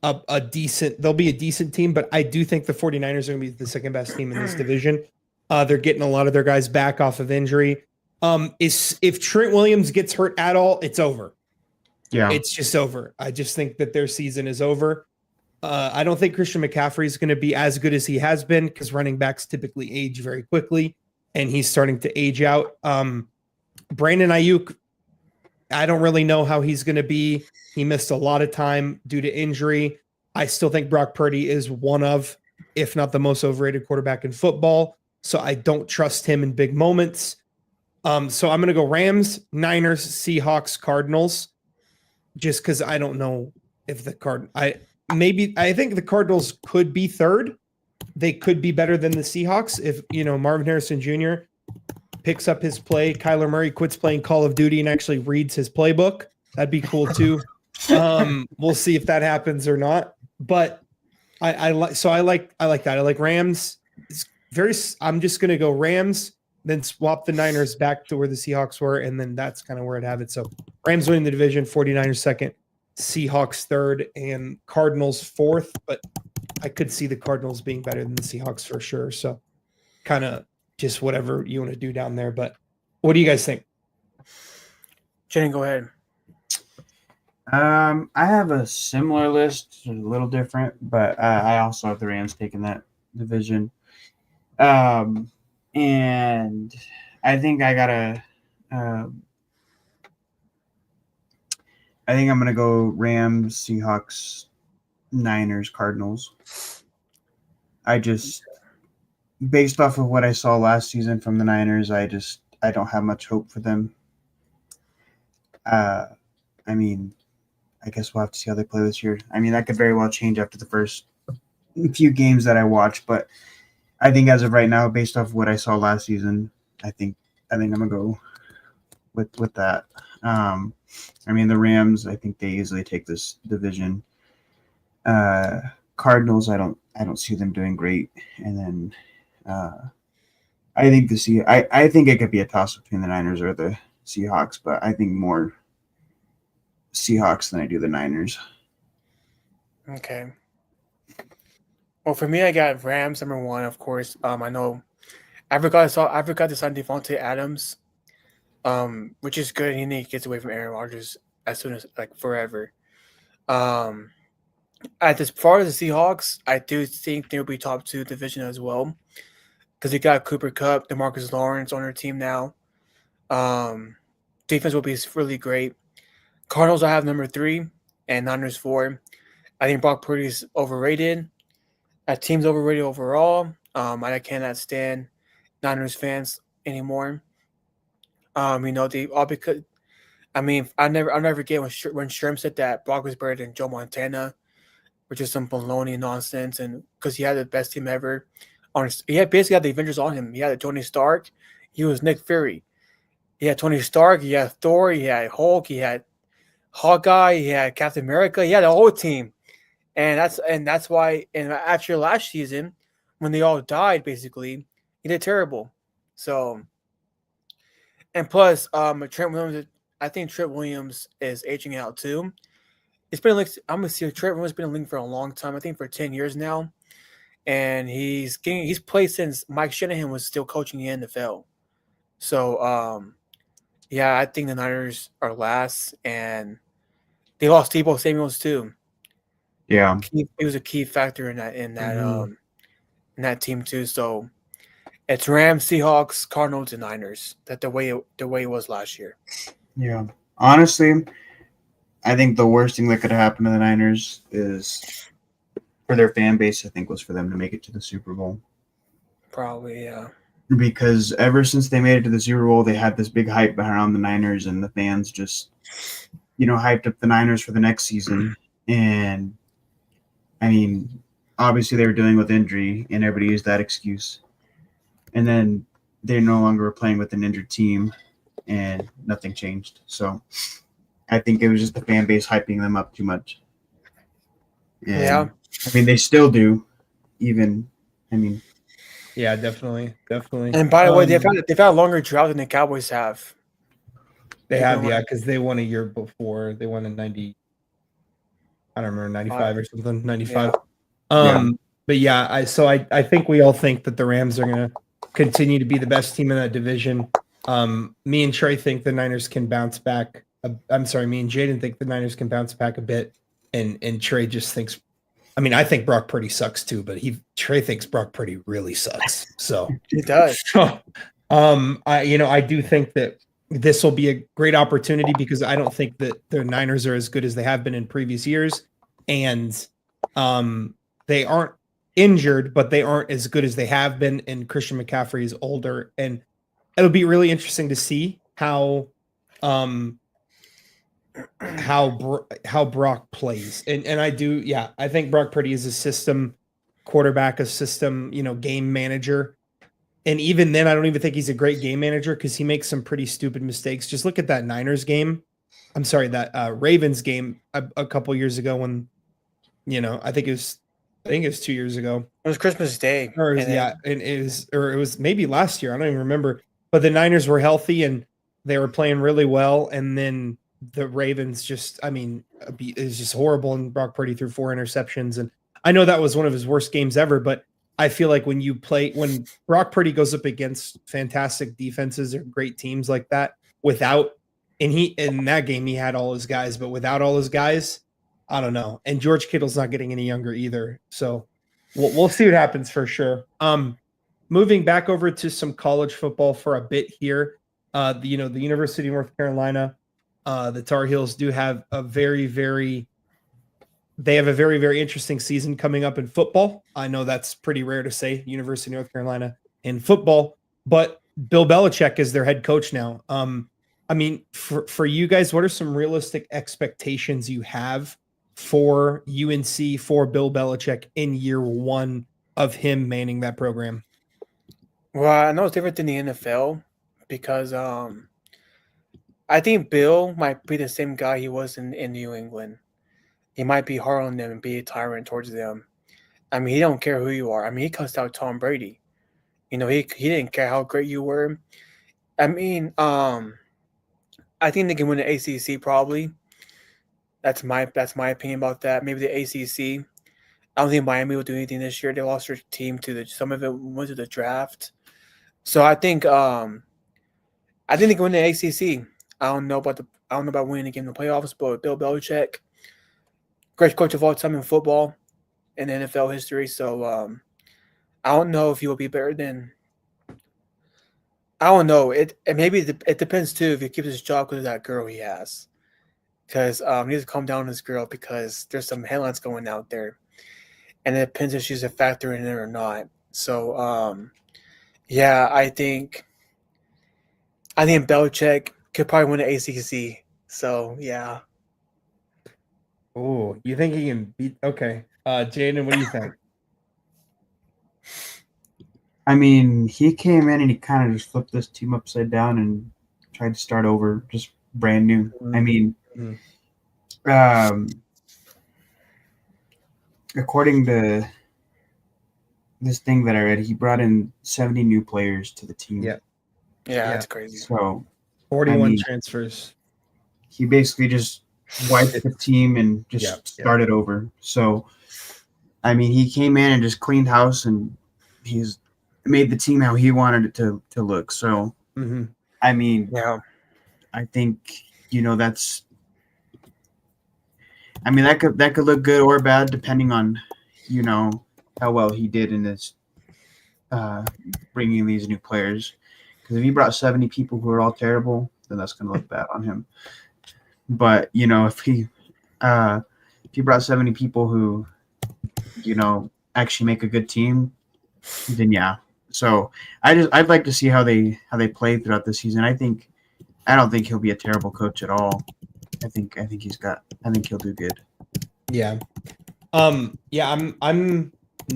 they'll be a decent team, but I do think the 49ers are going to be the second best team in this division. They're getting a lot of their guys back off of injury. If Trent Williams gets hurt at all, it's over. Yeah, it's just over. I just think that their season is over. I don't think Christian McCaffrey is going to be as good as he has been because running backs typically age very quickly, and he's starting to age out. Brandon Ayuk, I don't really know how he's going to be. He missed a lot of time due to injury. I still think Brock Purdy is one of, if not the most overrated quarterback in football. So I don't trust him in big moments. So I'm going to go Rams, Niners, Seahawks, Cardinals, just because I don't know if I think the Cardinals could be third. They could be better than the Seahawks if, Marvin Harrison Jr. picks up his play. Kyler Murray quits playing Call of Duty and actually reads his playbook. That'd be cool too. We'll see if that happens or not. But I like that. I like Rams. I'm just gonna go Rams, then swap the Niners back to where the Seahawks were, and then that's kind of where I'd have it. So Rams winning the division, 49ers second, Seahawks third, and Cardinals fourth. But I could see the Cardinals being better than the Seahawks for sure. So kind of just whatever you want to do down there. But what do you guys think? Jaden, go ahead. I have a similar list, a little different, but I also have the Rams taking that division. And I think I think I'm gonna go Rams, Seahawks, Niners, Cardinals. Based off of what I saw last season from the Niners, I don't have much hope for them. I guess we'll have to see how they play this year. That could very well change after the first few games that I watch, but I think as of right now, based off what I saw last season, I think I'm gonna go with that. The Rams, I think they easily take this division. Cardinals, I don't see them doing great, and then I think I think it could be a toss between the Niners or the Seahawks, but I think more Seahawks than I do the Niners. Okay. Well, for me, I got Rams number one, of course. I know I forgot to sign Devontae Adams, which is good. He gets away from Aaron Rodgers as soon as forever. As far as the Seahawks, I do think they'll be top 2 division as well, because they got Cooper Kupp, DeMarcus Lawrence on their team now. Defense will be really great. Cardinals, I have number 3, and Niners 4. I think Brock Purdy's overrated. That team's overrated overall. I cannot stand Niners fans anymore. They all because I'll never forget when Sherm said that Brock was better than Joe Montana, which is some baloney nonsense, and because he had the best team ever. He had basically the Avengers on him. He had Tony Stark. He was Nick Fury. He had Tony Stark. He had Thor. He had Hulk. He had Hawkeye, he had Captain America, he had a whole team, and that's why. And after last season, when they all died, basically, he did terrible. So, and plus, Trent Williams, I think Trent Williams is aging out too. It's been like I'm gonna see Trent Williams been in the league for a long time. I think for 10 years now, and he's played since Mike Shanahan was still coaching the NFL. So, yeah, I think the Niners are last, and they lost Debo Samuels too. Yeah. He was a key factor in that team too. So it's Rams, Seahawks, Cardinals, and Niners. That the way it was last year. Yeah. Honestly, I think the worst thing that could happen to the Niners is for their fan base, I think, was for them to make it to the Super Bowl. Probably, yeah. Because ever since they made it to the Super Bowl, they had this big hype around the Niners, and the fans just, hyped up the Niners for the next season. And, I mean, obviously they were dealing with injury, and everybody used that excuse. And then they no longer were playing with an injured team, and nothing changed. So I think it was just the fan base hyping them up too much. And, yeah. I mean, they still do, Yeah, definitely. And by the way, they've had a longer drought than the Cowboys have. They have, yeah, because they won a year before. They won in 90. I don't remember, 95 or something. 95. Yeah. But yeah, I think we all think that the Rams are gonna continue to be the best team in that division. Me and Trey think the Niners can bounce back. I'm sorry, me and Jaden think the Niners can bounce back a bit, and Trey just thinks. I mean, I think Brock Purdy sucks too, but Trey thinks Brock Purdy really sucks. So He does. I do think that this will be a great opportunity because I don't think that the Niners are as good as they have been in previous years, and they aren't injured, but they aren't as good as they have been. And Christian McCaffrey is older, and it'll be really interesting to see how Brock plays. And I think Brock Purdy is a system quarterback, a system, game manager. And even then, I don't even think he's a great game manager because he makes some pretty stupid mistakes. Just look at that Niners game. I'm sorry, that Ravens game a couple years ago when, I think it was 2 years ago. It was Christmas Day. It was maybe last year. I don't even remember. But the Niners were healthy and they were playing really well. And then the Ravens is just horrible. And Brock Purdy threw 4 interceptions. And I know that was one of his worst games ever, but I feel like when Brock Purdy goes up against fantastic defenses or great teams like that, in that game, he had all his guys, but without all his guys, I don't know. And George Kittle's not getting any younger either. So we'll see what happens for sure. Moving back over to some college football for a bit here. The University of North Carolina, the Tar Heels do have a very, very interesting season coming up in football. I know that's pretty rare to say, University of North Carolina in football, but Bill Belichick is their head coach now. For you guys, what are some realistic expectations you have for UNC, for Bill Belichick in year one of him manning that program? Well, I know it's different than the NFL because I think Bill might be the same guy he was in New England. He might be hard on them and be a tyrant towards them. I mean, he don't care who you are. I mean, he cussed out Tom Brady. He didn't care how great you were. I mean, I think they can win the ACC probably. That's my opinion about that. Maybe the ACC. I don't think Miami will do anything this year. They lost their team some of it went to the draft. So I think they can win the ACC. I don't know about winning the game in the playoffs, but Bill Belichick, great coach of all time in football in NFL history. So I don't know if he will be better than. I don't know. It depends too if he keeps his job because of that girl he has. Because he needs to calm down on this girl because there's some headlines going out there, and it depends if she's a factor in it or not. So yeah, I think Belichick could probably win the ACC. So yeah. Oh, you think he can beat? Okay, Jaden, what do you think? I mean, he came in and he kind of just flipped this team upside down and tried to start over, just brand new. I mean, According to this thing that I read, he brought in 70 new players to the team. Yeah. Yeah, that's crazy. So 41 transfers. He basically just wiped the team and just started over. So, I mean, he came in and just cleaned house, and he's made the team how he wanted it to look. So, I mean, I think that's. I mean, that could look good or bad depending on how well he did in this bringing these new players. Because if he brought 70 people who are all terrible, then that's going to look bad on him. But if he brought 70 people who actually make a good team, then yeah. So I'd like to see how they play throughout the season. I don't think he'll be a terrible coach at all. I think he'll do good. Yeah. I'm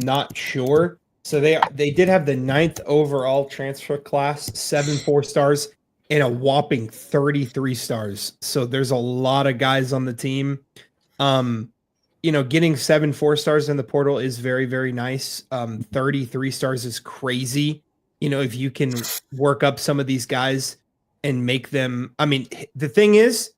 not sure. So they did have the 9th overall transfer class, 7 4-stars and a whopping 33 stars. So there's a lot of guys on the team. Getting 7 4-stars in the portal is very, very nice. 33 stars is crazy. If you can work up some of these guys and make them, I mean, the thing is,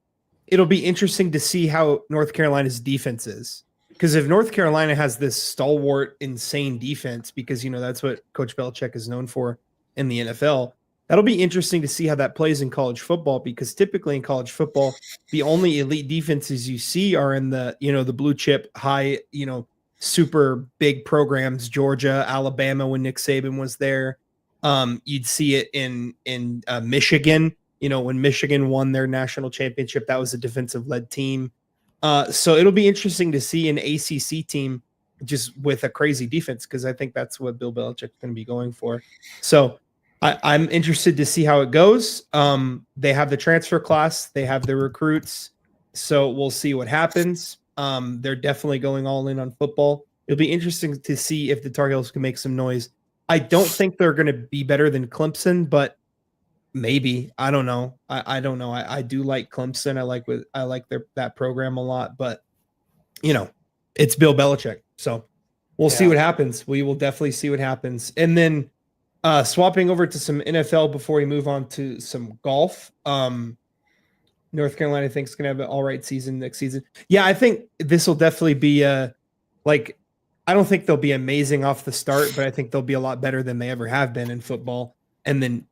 it'll be interesting to see how North Carolina's defense is. Because if North Carolina has this stalwart, insane defense, because, that's what Coach Belichick is known for in the NFL, that'll be interesting to see how that plays in college football, because typically in college football, the only elite defenses you see are in the, the blue chip, high, super big programs, Georgia, Alabama, when Nick Saban was there. You'd see it in Michigan, when Michigan won their national championship, that was a defensive-led team. So it'll be interesting to see an ACC team just with a crazy defense, because I think that's what Bill Belichick's going to be going for. So I'm interested to see how it goes. They have the transfer class, they have the recruits, so we'll see what happens. They're definitely going all in on football. It'll be interesting to see if the Tar Heels can make some noise. I don't think they're going to be better than Clemson, but maybe. I don't know. I don't know. I do like Clemson. I like that program a lot, but it's Bill Belichick. So we'll see what happens. We will definitely see what happens. And then swapping over to some NFL before we move on to some golf. North Carolina thinks is going to have an all right season next season. Yeah, I think this will definitely be I don't think they'll be amazing off the start, but I think they'll be a lot better than they ever have been in football. And then,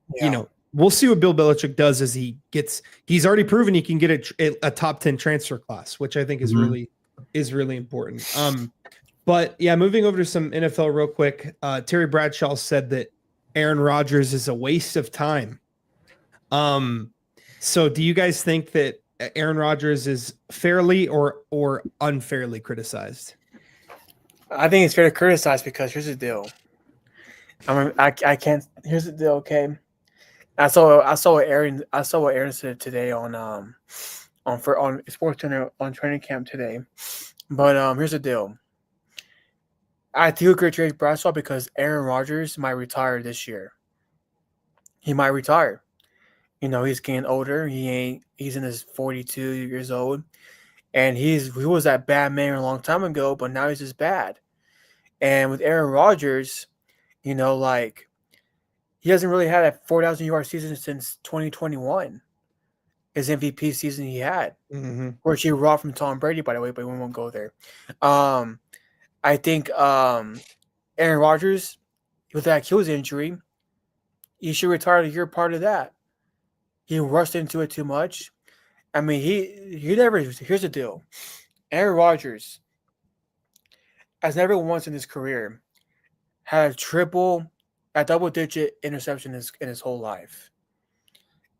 we'll see what Bill Belichick does as he's already proven he can get a top 10 transfer class, which I think is really important. But yeah, moving over to some NFL real quick. Terry Bradshaw said that Aaron Rodgers is a waste of time. So do you guys think that Aaron Rodgers is fairly or unfairly criticized? I think it's fair to criticize, because here's the deal. I can't. Here's the deal. Okay, I saw what Aaron said today on Sports Center on training camp today. But here's the deal. I do agree with Trey Bradshaw, because Aaron Rodgers might retire this year. He might retire. He's getting older. He's in his 42 years old, and he was that bad man a long time ago, but now he's just bad. And with Aaron Rodgers, he hasn't really had a 4,000-yard season since 2021. His MVP season he had, which he robbed from Tom Brady, by the way, but we won't go there. I think Aaron Rodgers, with that Achilles injury, he should retire the year part of that. He rushed into it too much. I mean, he never. Here's the deal: Aaron Rodgers has never once in his career had a double-digit interception in his whole life.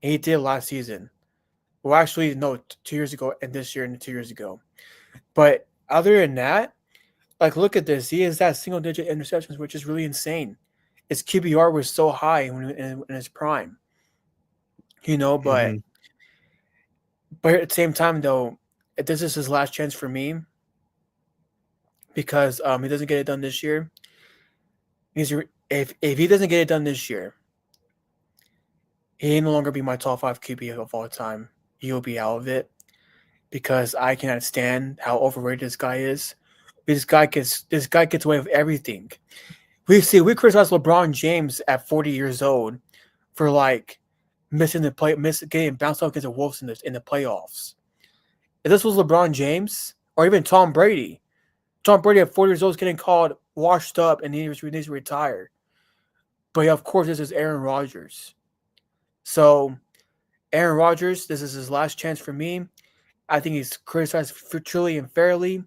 And he did last season. Well, actually, no, 2 years ago, and this year, and 2 years ago. But other than that, look at this. He has that single-digit interceptions, which is really insane. His QBR was so high in his prime. But at the same time, though, this is his last chance for me, because he doesn't get it done this year. If he doesn't get it done this year, he no longer be my top 5 QB of all time. He'll be out of it. because I cannot stand how overrated this guy is. This guy gets away with everything. We criticize LeBron James at 40 years old for like getting bounced out against the Wolves in the playoffs. If this was LeBron James or even Tom Brady at 40 years old is getting called washed up and he needs to retire. But yeah, of course, this is Aaron Rodgers. So Aaron Rodgers, this is his last chance for me. I think he's criticized truly and fairly.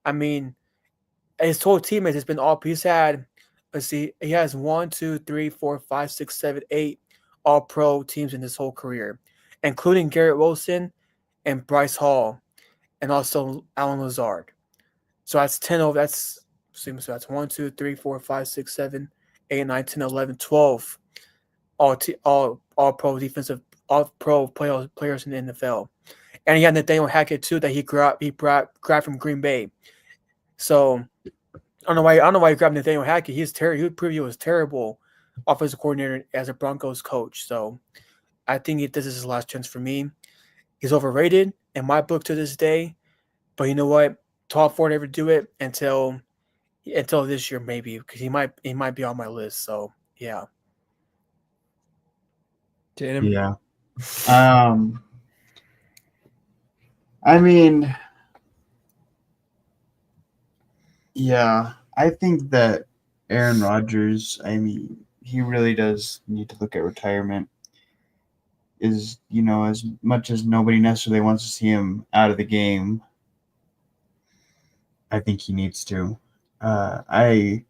I mean, his whole teammates has been all he's had. Let's see, he has 1, 2, 3, 4, 5, 6, 7, 8 all pro teams in his whole career, including Garrett Wilson and Bryce Hall and also Alan Lazard. So that's 10 over so that's 1, 2, 3, 4, 5, 6, 7, 8, 9, 10, 11, 12 all pro defensive all pro players in the NFL. And he had Nathaniel Hackett too that he grabbed from Green Bay. So I don't know why he grabbed Nathaniel Hackett. He's terrible. He preview was terrible offensive coordinator as a Broncos coach. So I think this is his last chance for me. He's overrated in my book to this day. But you know what? Top 4 to ever do it until this year maybe, because he might be on my list. So yeah. Jaden? Yeah. I mean, yeah, I think that Aaron Rodgers, I mean, he really does need to look at retirement. As much as nobody necessarily wants to see him out of the game, I think he needs to. As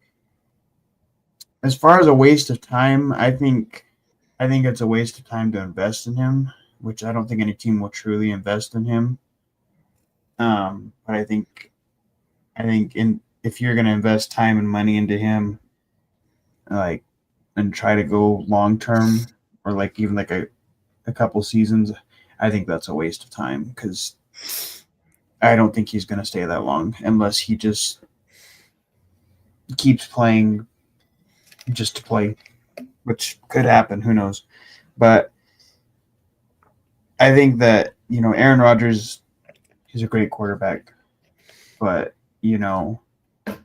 far as a waste of time, I think it's a waste of time to invest in him, which I don't think any team will truly invest in him. But I think if you're going to invest time and money into him, like, and try to go long term, or like even like a couple seasons, I think that's a waste of time, because I don't think he's going to stay that long unless he just keeps playing just to play, which could happen. Who knows? But I think that, Aaron Rodgers, he's a great quarterback. But,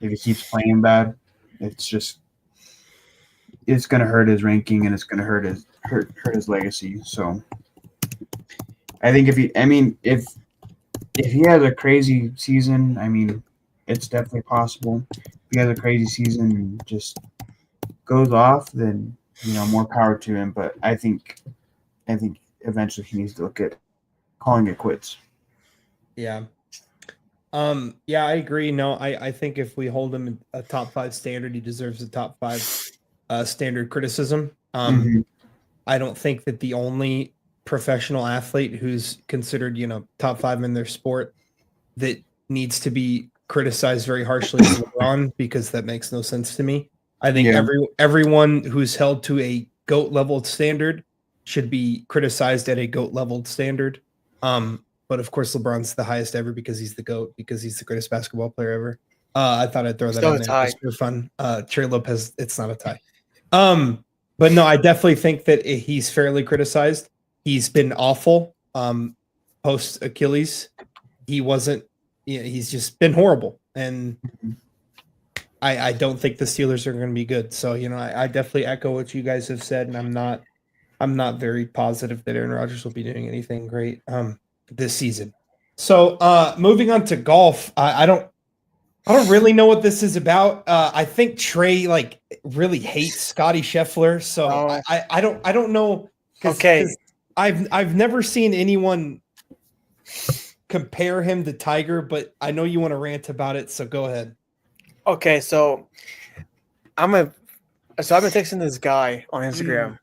if he keeps playing bad, it's going to hurt his ranking, and it's going to hurt his legacy. So I think if he has a crazy season, I mean, it's definitely possible. If he has a crazy season and just goes off, then, more power to him. But I think eventually he needs to look at calling it quits. Yeah. Yeah, I agree. No, I think if we hold him a top 5 standard, he deserves a top 5 standard criticism. I don't think that the only professional athlete who's considered, top 5 in their sport that needs to be criticized very harshly is LeBron, because that makes no sense to me. I think everyone who's held to a GOAT leveled standard should be criticized at a GOAT leveled standard. But of course, LeBron's the highest ever because he's the GOAT, because he's the greatest basketball player ever. I thought I'd throw that in there just for fun. Trey Lopez, it's not a tie. But no, I definitely think that he's fairly criticized. He's been awful post Achilles. He wasn't. He's just been horrible, and I don't think the Steelers are going to be good. So I definitely echo what you guys have said, and I'm not very positive that Aaron Rodgers will be doing anything great this season. So moving on to golf, I don't really know what this is about. I think Trey really hates Scotty Scheffler, so I don't know. Cause I've never seen anyone compare him to Tiger, but I know you want to rant about it, so go ahead. Okay, so I've been texting this guy on Instagram,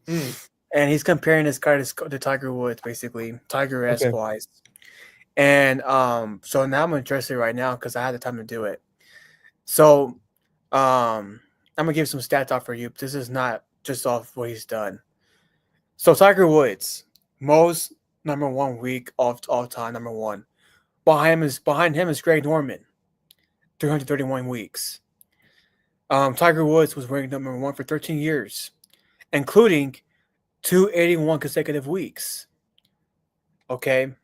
and he's comparing this guy to Tiger Woods, basically Tiger-esque wise. And so now I'm interested right now because I had the time to do it. So I'm gonna give some stats out for you. This is not just off what he's done. So Tiger Woods, most number 1 week of all time, number 1. Behind him is Greg Norman, 331 weeks. Tiger Woods was ranked number 1 for 13 years, including 281 consecutive weeks. Okay.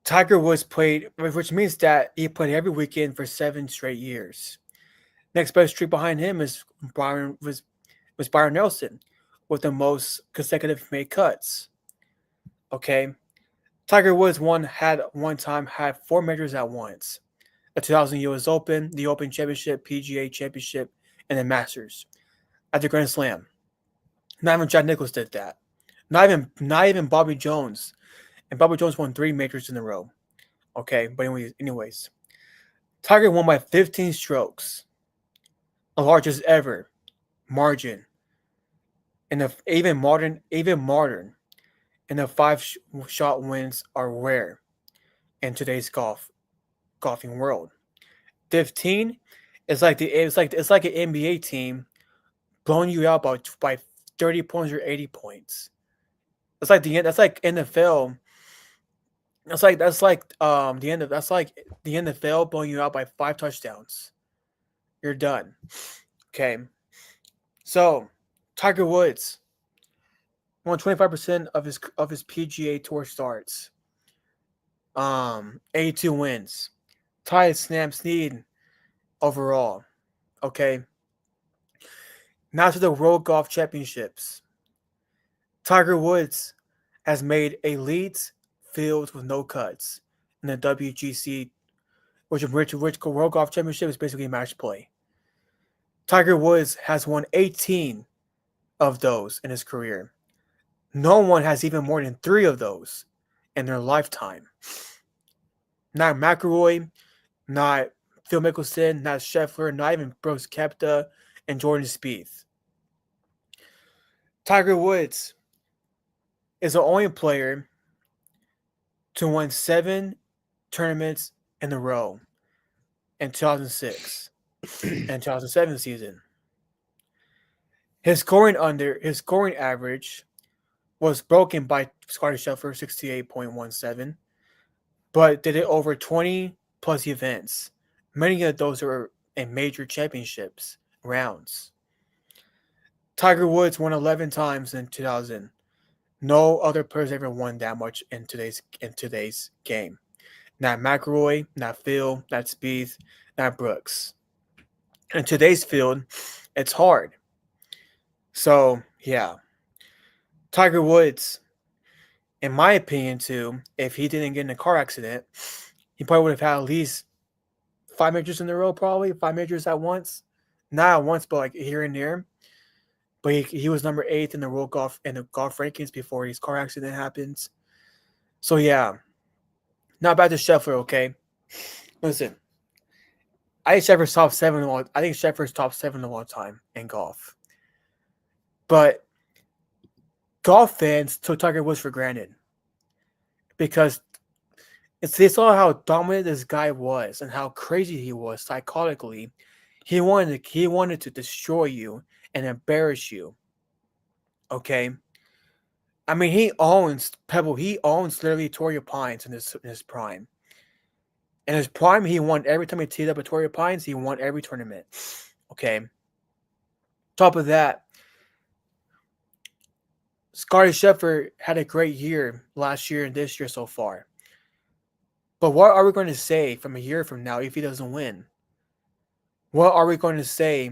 Tiger Woods played, which means that he played every weekend for 7 straight years. Next best streak behind him is Byron Nelson, with the most consecutive made cuts. Okay, Tiger Woods had 4 majors at once: the 2000 U.S. Open, the Open Championship, PGA Championship, and the Masters at the Grand Slam. Not even Jack Nicklaus did that. Not even Bobby Jones, and Bobby Jones won 3 majors in a row. Okay, but anyways, Tiger won by 15 strokes, the largest ever margin. And even modern, and the 5-shot wins are rare in today's golfing world. 15 is like it's like an NBA team blowing you out by 30 points or 80 points. That's like NFL. That's like the NFL blowing you out by 5 touchdowns. You're done. Okay. So, Tiger Woods won 25% of his PGA Tour starts. 82 wins. Tied Sam Snead overall. Okay. Now to the World Golf Championships. Tiger Woods has made elite fields with no cuts in the WGC, which World Golf Championship is basically match play. Tiger Woods has won 18 of those in his career. No one has even more than 3 of those in their lifetime. Not McIlroy, not Phil Mickelson, not Scheffler, not even Brooks Koepka and Jordan Spieth. Tiger Woods is the only player to win 7 tournaments in a row in 2006 and 2007 season. His scoring average was broken by Scottie Scheffler, 68.17, but did it over 20 plus events. Many of those are in major championships rounds. Tiger Woods won 11 times in 2000. No other players ever won that much in today's game. Not McIlroy, not Phil, not Spieth, not Brooks. In today's field, it's hard. So, yeah. Tiger Woods, in my opinion, too, if he didn't get in a car accident, he probably would have had at least 5 majors in a row, probably 5 majors at once. Not at once, but like here and there. But he was number 8 in the golf rankings before his car accident happens. So yeah, not bad to Scheffler. Okay, listen, I think Scheffler's top 7 of all time in golf. But golf fans took Tiger Woods for granted because they saw how dominant this guy was and how crazy he was psychotically. He wanted to destroy you and embarrass you. Okay. I mean, he owns Pebble. He owns literally Torrey Pines in his prime. In his prime, he won every time he teed up at Torrey Pines. He won every tournament. Okay. Top of that, Scottie Scheffler had a great year last year and this year so far. But what are we going to say from a year from now if he doesn't win? What are we going to say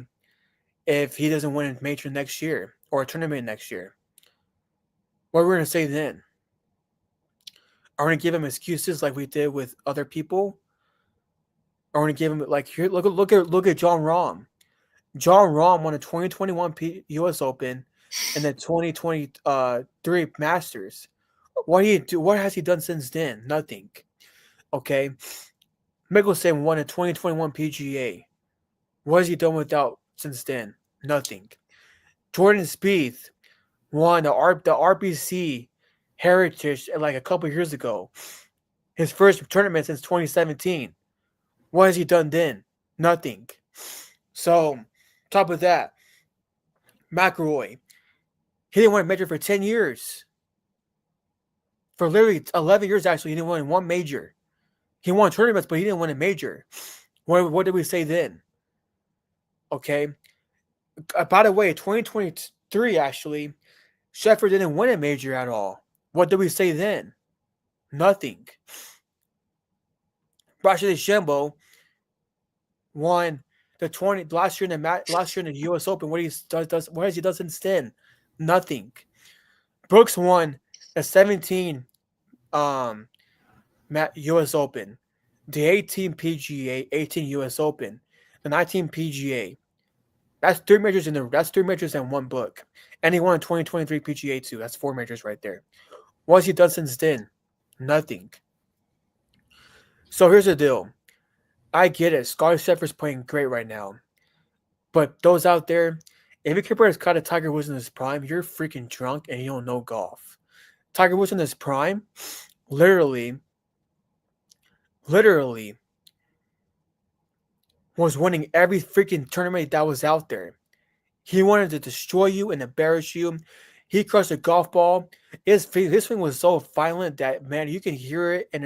if he doesn't win a major next year or a tournament next year? What are we going to say then? Are we going to give him excuses like we did with other people? Are we going to give him like here? Look at John Rahm. John Rahm won a 2021 U.S. Open and the 2023 Masters. What has he done since then? Nothing. Okay. Mickelson won a 2021 PGA. What has he done since then? Nothing. Jordan Spieth won the RBC Heritage like a couple years ago. His first tournament since 2017. What has he done then? Nothing. So, top of that, McIlroy. He didn't win a major for 10 years. For literally 11 years, actually, he didn't win one major. He won tournaments, but he didn't win a major. What did we say then? Okay. By the way, 2023, actually, Scheffler didn't win a major at all. What did we say then? Nothing. Bradley DeChambeau won the 20 last year in the U.S. Open. What has he done since then? Nothing. Brooks won the 17 um U.S. Open, the 18 PGA, 18 U.S. Open, the 19 PGA. That's three majors in one book. And he won a 2023 PGA too. That's four majors right there. What has he done since then? Nothing. So here's the deal. I get it. Scottie Scheffler's playing great right now. But those out there, if you compare Scott to Tiger Woods in his prime, you're freaking drunk and you don't know golf. Tiger Woods in his prime, literally was winning every freaking tournament that was out there. He wanted to destroy you and embarrass you. He crushed a golf ball. His swing was so violent that, man, you can hear it, and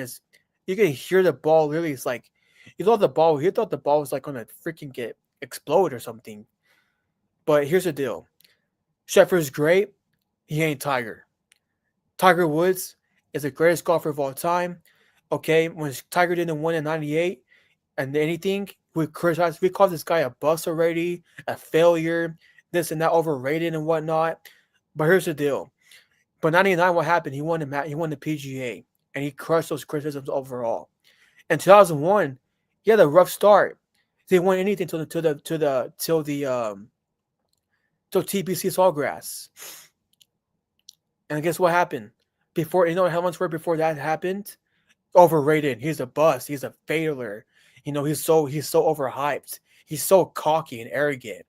you can hear the ball literally. It's like he thought the ball was like gonna freaking get explode or something. But here's the deal: Scheffler's great. He ain't Tiger. Tiger Woods is the greatest golfer of all time. Okay, when Tiger didn't win in '98 and anything, we called this guy a bust already, a failure, this and that, overrated and whatnot. But here's the deal. But '99, what happened? He won the PGA, and he crushed those criticisms overall. In 2001, he had a rough start. He didn't win anything till TPC Sawgrass. And guess what happened? Before, you know how much before that happened? Overrated. He's a bust. He's a failure. You know, he's so overhyped. He's so cocky and arrogant.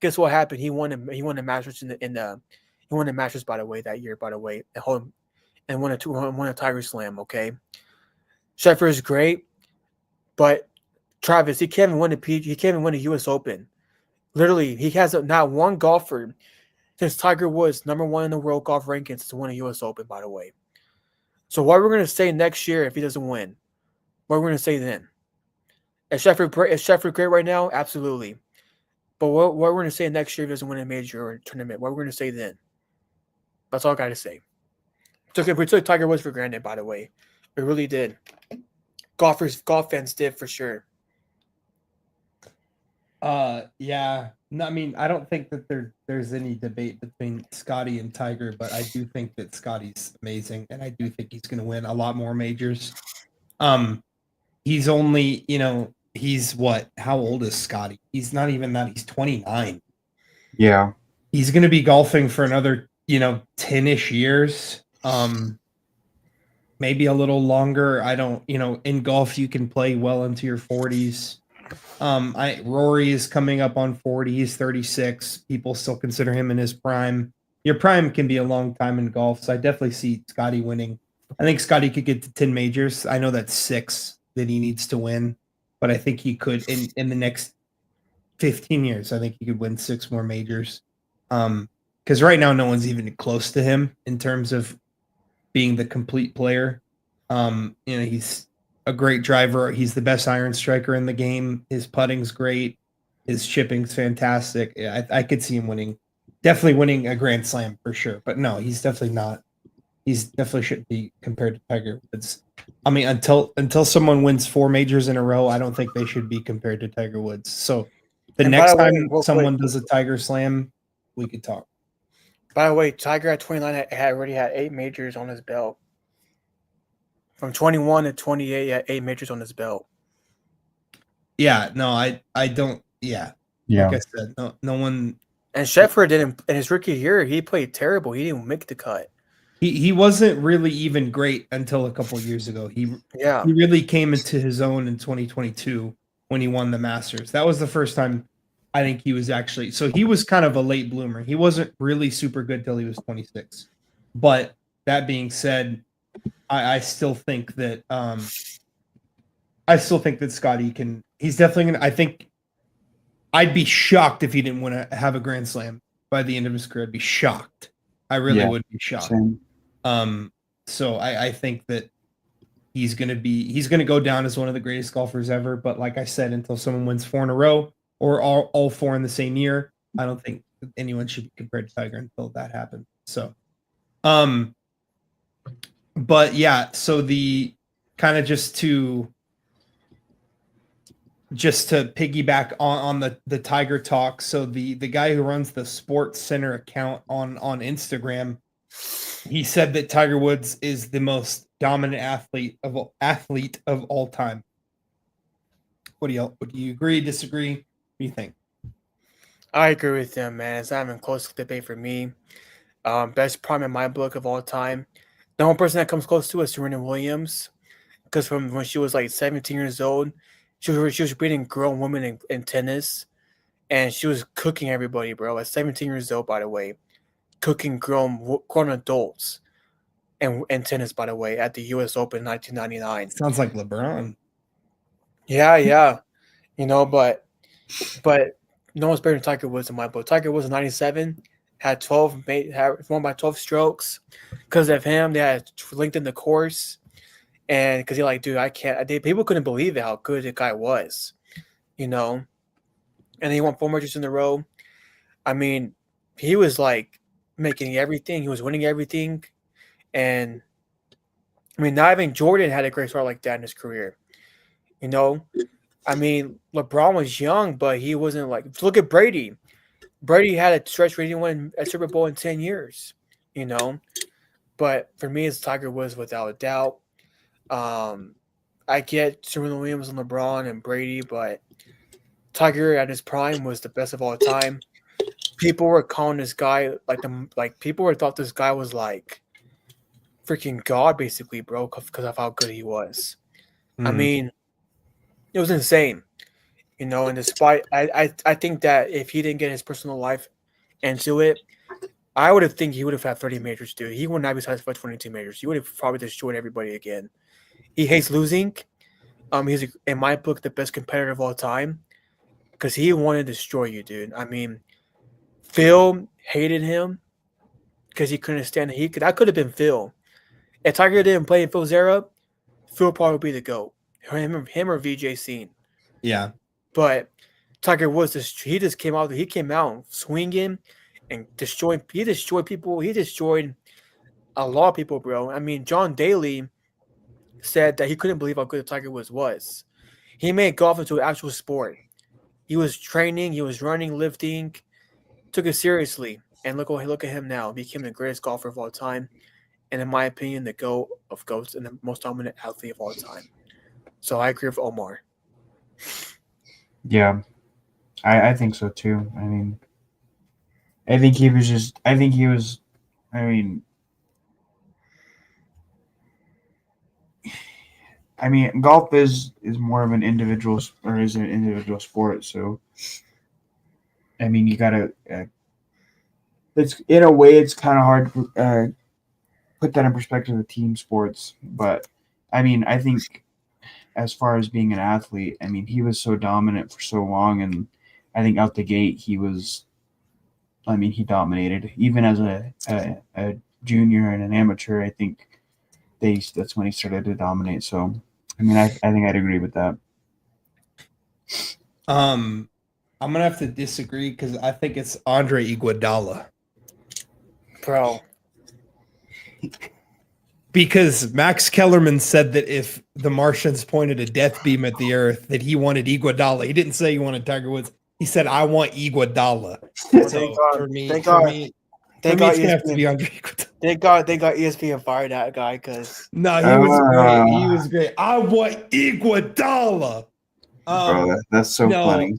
Guess what happened? He won the Masters he won the Masters, by the way, that year, by the way, at home, and won a Tiger Slam. Okay, Scheffler is great, but Travis, he can't even win the U.S. Open. Literally, he has not one golfer since Tiger Woods, #1 in the world golf rankings, to win a U.S. Open. By the way, so what we're gonna say next year if he doesn't win? What we're gonna say then? Is Scheffler great right now? Absolutely. But what we're going to say next year if he doesn't win a major or tournament, what we're going to say then? That's all I got to say. We took Tiger Woods for granted, by the way. We really did. Golf fans did, for sure. Yeah. No, I mean, I don't think that there's any debate between Scotty and Tiger, but I do think that Scotty's amazing, and I do think he's going to win a lot more majors. He's only, he's what? How old is Scotty? He's not even that. He's 29. Yeah. He's going to be golfing for another, 10-ish years. Maybe a little longer. I don't, in golf, you can play well into your 40s. Rory is coming up on 40. He's 36. People still consider him in his prime. Your prime can be a long time in golf. So I definitely see Scotty winning. I think Scotty could get to 10 majors. I know that's 6 that he needs to win, but I think he could in the next 15 years. I think he could win 6 more majors. Because right now no one's even close to him in terms of being the complete player. He's a great driver. He's the best iron striker in the game. His putting's great. His chipping's fantastic. I could see him definitely winning a Grand Slam for sure. But no, he's definitely not. He's definitely shouldn't be compared to Tiger Woods. I mean, until someone wins 4 majors in a row, I don't think they should be compared to Tiger Woods. So next time someone does a Tiger Slam, we could talk. By the way, Tiger at 29 already had 8 majors on his belt. From 21 to 28, he had 8 majors on his belt. Yeah, no, I don't. Yeah, like I said, no one. And Scheffler didn't in his rookie year. He played terrible. He didn't make the cut. He wasn't really even great until a couple of years ago. He really came into his own in 2022 when he won the Masters. That was the first time I think he was actually. So he was kind of a late bloomer. He wasn't really super good till he was 26. But that being said, I still think that Scotty can. He's definitely gonna. I think I'd be shocked if he didn't have a Grand Slam by the end of his career. I'd be shocked. I really would be shocked. Same. So I think that he's gonna go down as one of the greatest golfers ever. But like I said, until someone wins 4 in a row or all 4 in the same year, I don't think anyone should be compared to Tiger until that happens. So, but yeah, so the kind of just to just to piggyback on the Tiger talk. So the guy who runs the Sports Center account on Instagram, he said that Tiger Woods is the most dominant athlete of all time. What do you agree, disagree? What do you think? I agree with them, man. It's not even close to debate for me. Best prime in my book of all time. The only person that comes close to is Serena Williams, because from when she was like 17 years old, she was beating grown women in tennis, and she was cooking everybody, bro. At 17 years old, by the way, cooking grown adults, and tennis, by the way, at the U.S. Open in 1999. Sounds like LeBron. Yeah, but no one's better than Tiger Woods in my book. Tiger Woods in '97 had won by 12 strokes. Because of him, they had linked in the course, and because you're like, dude, I can't. People couldn't believe it, how good the guy was, And he won 4 majors in a row. I mean, he was like making everything. He was winning everything, and I mean, not even Jordan had a great start like that in his career. I mean, LeBron was young, but he wasn't like. Look at Brady. Brady had a stretch where he didn't win a Super Bowl in 10 years. But for me, it's Tiger Woods without a doubt. I get Serena Williams and LeBron and Brady, but Tiger at his prime was the best of all time. People were calling this guy people were thought this guy was like freaking God, basically, bro, because of how good he was. I mean, it was insane, and despite I think that if he didn't get his personal life into it, I would have think he would have had 30 majors, dude. He would not be satisfied with 22 majors. He would have probably destroyed everybody again. He hates losing. He's in my book the best competitor of all time because he wanted to destroy you, dude. I mean, Phil hated him because he couldn't stand it. That could have been Phil. If Tiger didn't play in Phil's era, Phil probably would be the GOAT. Him or VJ Scene. Yeah. But Tiger Woods, he came out swinging and destroying. He destroyed people. He destroyed a lot of people, bro. I mean, John Daly said that he couldn't believe how good Tiger Woods was. He made golf into an actual sport. He was training. He was running, lifting, took it seriously. And look at him now. He became the greatest golfer of all time. And in my opinion, the GOAT of GOATs and the most dominant athlete of all time. So I agree with Omar. Yeah, I think so too. I mean, I think he was. I mean, golf is more of an individual sport. So, I mean, you gotta. It's in a way, it's kind of hard to put that in perspective with team sports. But I mean, I think as far as being an athlete, I mean, he was so dominant for so long, and I think out the gate he dominated. Even as a junior and an amateur, I think that's when he started to dominate. So, I mean, I think I'd agree with that. I'm gonna have to disagree because I think it's Andre Iguodala. Bro. Because Max Kellerman said that if the Martians pointed a death beam at the Earth, that he wanted Iguodala. He didn't say he wanted Tiger Woods. He said, "I want Iguodala." So for me, it's gonna have to be Andre Iguodala. They got ESPN fired that guy because no, he was great. He was great. I want Iguodala. Bro, that's so funny.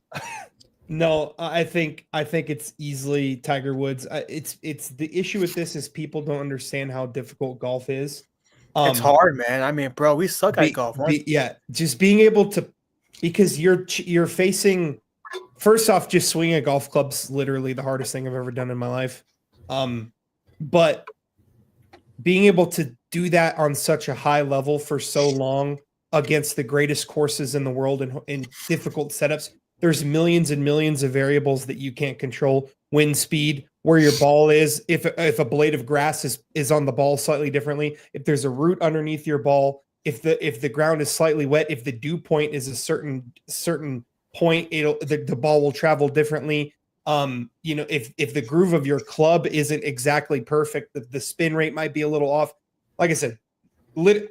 No, I think it's easily Tiger Woods. It's the issue with this is people don't understand how difficult golf is. It's hard, man. I mean, bro, we suck at golf. Just being able to, because you're facing. First off, just swinging a golf club's literally the hardest thing I've ever done in my life. But being able to do that on such a high level for so long against the greatest courses in the world and in difficult setups. There's millions and millions of variables that you can't control. Wind speed, where your ball is, if a blade of grass is on the ball slightly differently, if there's a root underneath your ball, if the ground is slightly wet, if the dew point is a certain point, the ball will travel differently. If the groove of your club isn't exactly perfect, the spin rate might be a little off. Like I said,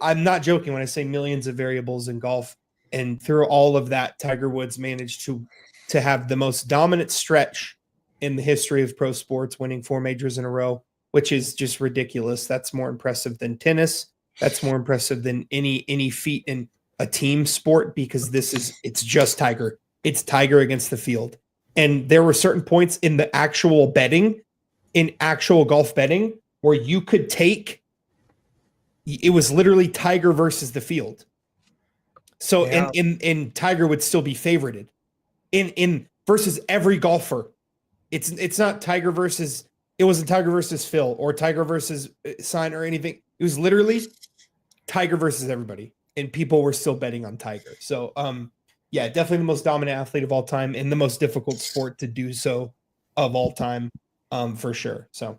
I'm not joking when I say millions of variables in golf. And through all of that, Tiger Woods managed to have the most dominant stretch in the history of pro sports, winning 4 majors in a row, which is just ridiculous. That's more impressive than tennis. That's more impressive than any feat in a team sport, because it's just Tiger. It's Tiger against the field. And there were certain points in the actual betting, in actual golf betting, where you could take, it was literally Tiger versus the field. So Yeah. in Tiger would still be favorited in versus every golfer. It's not Tiger versus, it wasn't Tiger versus Phil or Tiger versus Sign or anything. It was literally Tiger versus everybody, and people were still betting on Tiger. So yeah, definitely the most dominant athlete of all time and the most difficult sport to do so of all time, for sure. So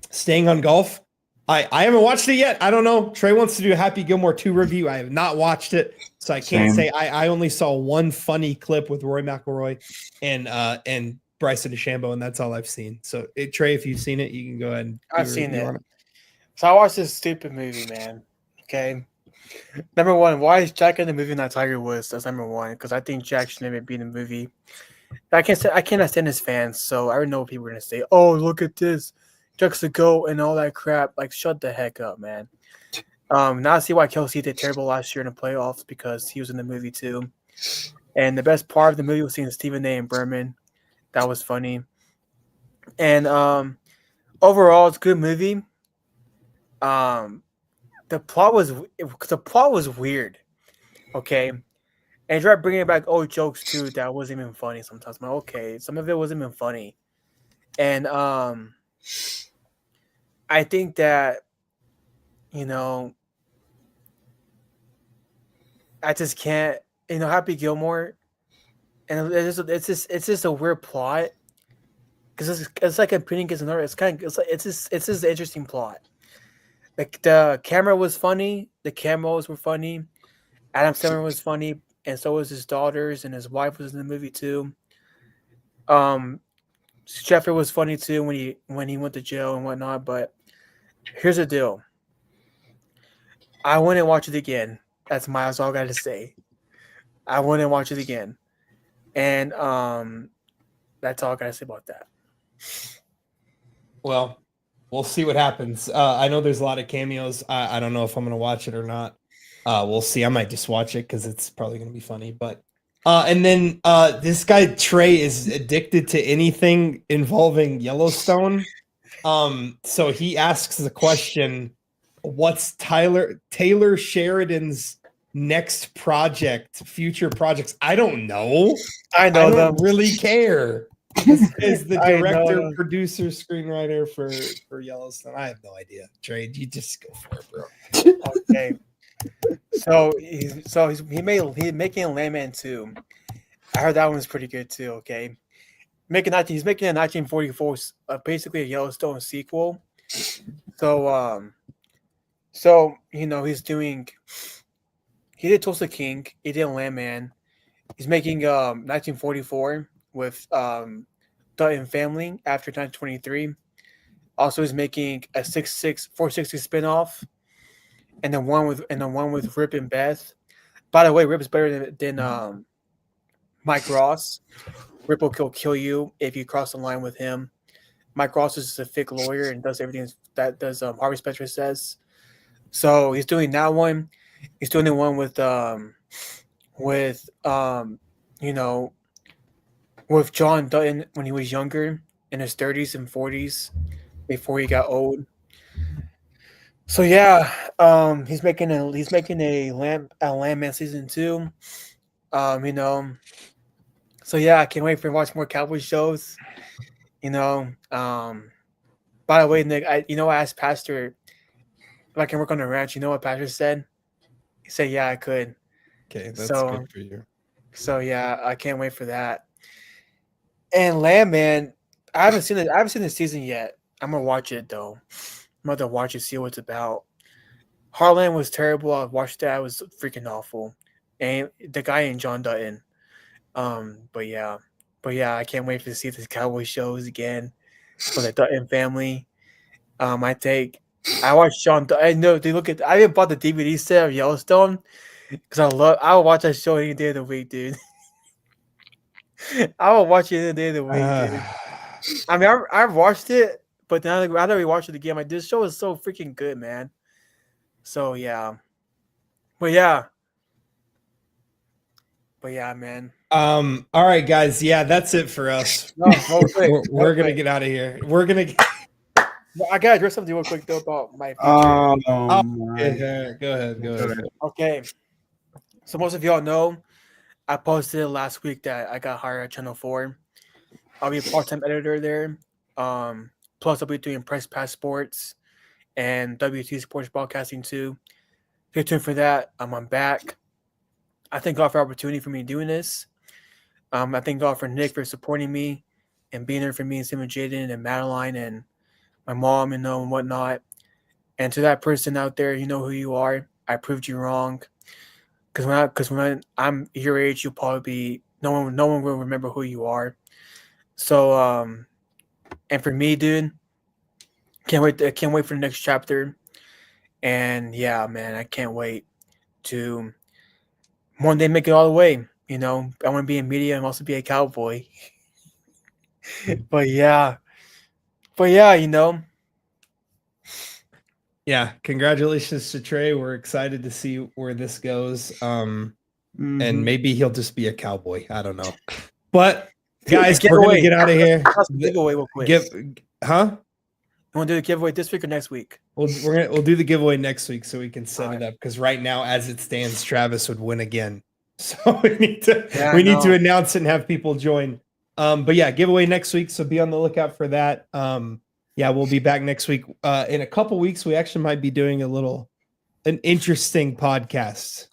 staying on golf, I haven't watched it yet. I don't know. Trey wants to do a Happy Gilmore 2 review. I have not watched it, so I can't say. I only saw one funny clip with Rory McIlroy and Bryson DeChambeau, and that's all I've seen. So, Trey, if you've seen it, you can go ahead and I've seen it. So I watched this stupid movie, man. Okay. Number one, why is Jack in the movie not Tiger Woods? That's number one, because I think Jack should never be in the movie. I cannot stand his fans, so I already know what people are gonna say. Oh, look at this. Jack's the GOAT and all that crap. Like, shut the heck up, man. Now I see why Kelsey did terrible last year in the playoffs, because he was in the movie too. And the best part of the movie was seeing Stephen A. and Berman. That was funny. And overall, it's a good movie. The plot was weird. Okay. And tried bringing back old jokes too that wasn't even funny sometimes. I'm like, okay, some of it wasn't even funny. And I think that, I just can't, Happy Gilmore, and it's just a weird plot, because it's like competing against another. It's just an interesting plot. Like, the camera was funny, the cameos were funny, Adam Sandler was funny, and so was his daughters, and his wife was in the movie too. Jeffrey was funny too when he went to jail and whatnot. But here's the deal: I wouldn't watch it again. That's all I got to say. I wouldn't watch it again, and that's all I got to say about that. Well, we'll see what happens. I know there's a lot of cameos. I don't know if I'm going to watch it or not. We'll see. I might just watch it because it's probably going to be funny. But and then this guy Trey is addicted to anything involving Yellowstone. So he asks the question, what's Taylor Sheridan's next future projects? I don't know. I don't really care. This is the director, producer, screenwriter for Yellowstone. I have no idea. Trey, you just go for it, bro. Okay. So he's making Landman 2. I heard that one was pretty good too. Okay. He's making a 1944, basically a Yellowstone sequel. So he did Tulsa King, he did Landman. He's making 1944 with Dutton Family after 1923. Also, he's making a 460 spinoff, and then one with Rip and Beth. By the way, Rip is better than Mike Ross. Rip will kill you if you cross the line with him. Mike Ross is just a fake lawyer and does everything that Harvey Specter says. So he's doing that one. He's doing the one with John Dutton when he was younger, in his 30s and 40s, before he got old. So yeah, he's making a Landman season 2. So yeah, I can't wait to watch more Cowboys shows. By the way, Nick, I asked Pastor if I can work on the ranch. You know what Pastor said? He said, "Yeah, I could." Okay, that's good for you. So yeah, I can't wait for that. And Landman, I haven't seen it. I haven't seen the season yet. I'm gonna watch it though. I'm gonna watch it, see what it's about. Heartland was terrible. I watched that. It was freaking awful. And the guy in John Dutton. But yeah, I can't wait to see the Cowboy shows again for the Dutton family. I watched John. I know they look at. I even bought the DVD set of Yellowstone, Because I will watch that show any day of the week, dude. I will watch it any day of the week, dude. I mean, I've watched it, but now that we watched it again, like this show is so freaking good, man. So yeah, but yeah, man. All right, guys. Yeah, that's it for us. No, real quick, We're gonna get out of here. We're gonna. I gotta address something real quick though about my future. Okay, go ahead. Okay, so most of y'all know I posted last week that I got hired at Channel 4. I'll be a part-time editor there. Plus I'll be doing Press Pass Sports and WT Sports Broadcasting too. Stay tuned for that. I'm back. I thank God for the opportunity for me doing this. I thank God for Nick for supporting me and being there for me and Sim and Jaden and Madeline and my mom and whatnot. And to that person out there, you know who you are. I proved you wrong. Because when I'm your age, you'll probably be no one will remember who you are. So and for me, dude, can't wait for the next chapter. And yeah, man, I can't wait to one day make it all the way. You know, I want to be in media and also be a cowboy. but yeah, you know. Yeah, congratulations to Trey. We're excited to see where this goes. And maybe he'll just be a cowboy. I don't know. But guys, we're gonna get out of here. Giveaway real quick. You want to do the giveaway this week or next week? We'll do the giveaway next week so we can set it up, because right now, as it stands, Travis would win again. So we need to announce it and have people join. But yeah, giveaway next week. So be on the lookout for that. Yeah, we'll be back next week. In a couple weeks, we actually might be doing an interesting podcast.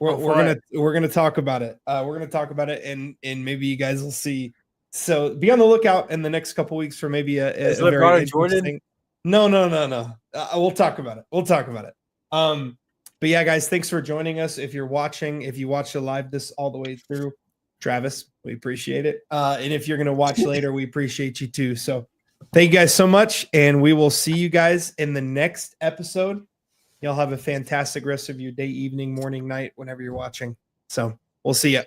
We're gonna talk about it. We're gonna talk about it, and maybe you guys will see. So be on the lookout in the next couple weeks for maybe a very interesting. No. We'll talk about it. But yeah, guys, thanks for joining us. If you're watching, if you watched the live this all the way through, Travis, we appreciate it. And if you're gonna watch later, we appreciate you too. So thank you guys so much, and we will see you guys in the next episode. Y'all have a fantastic rest of your day, evening, morning, night, whenever you're watching. So we'll see you.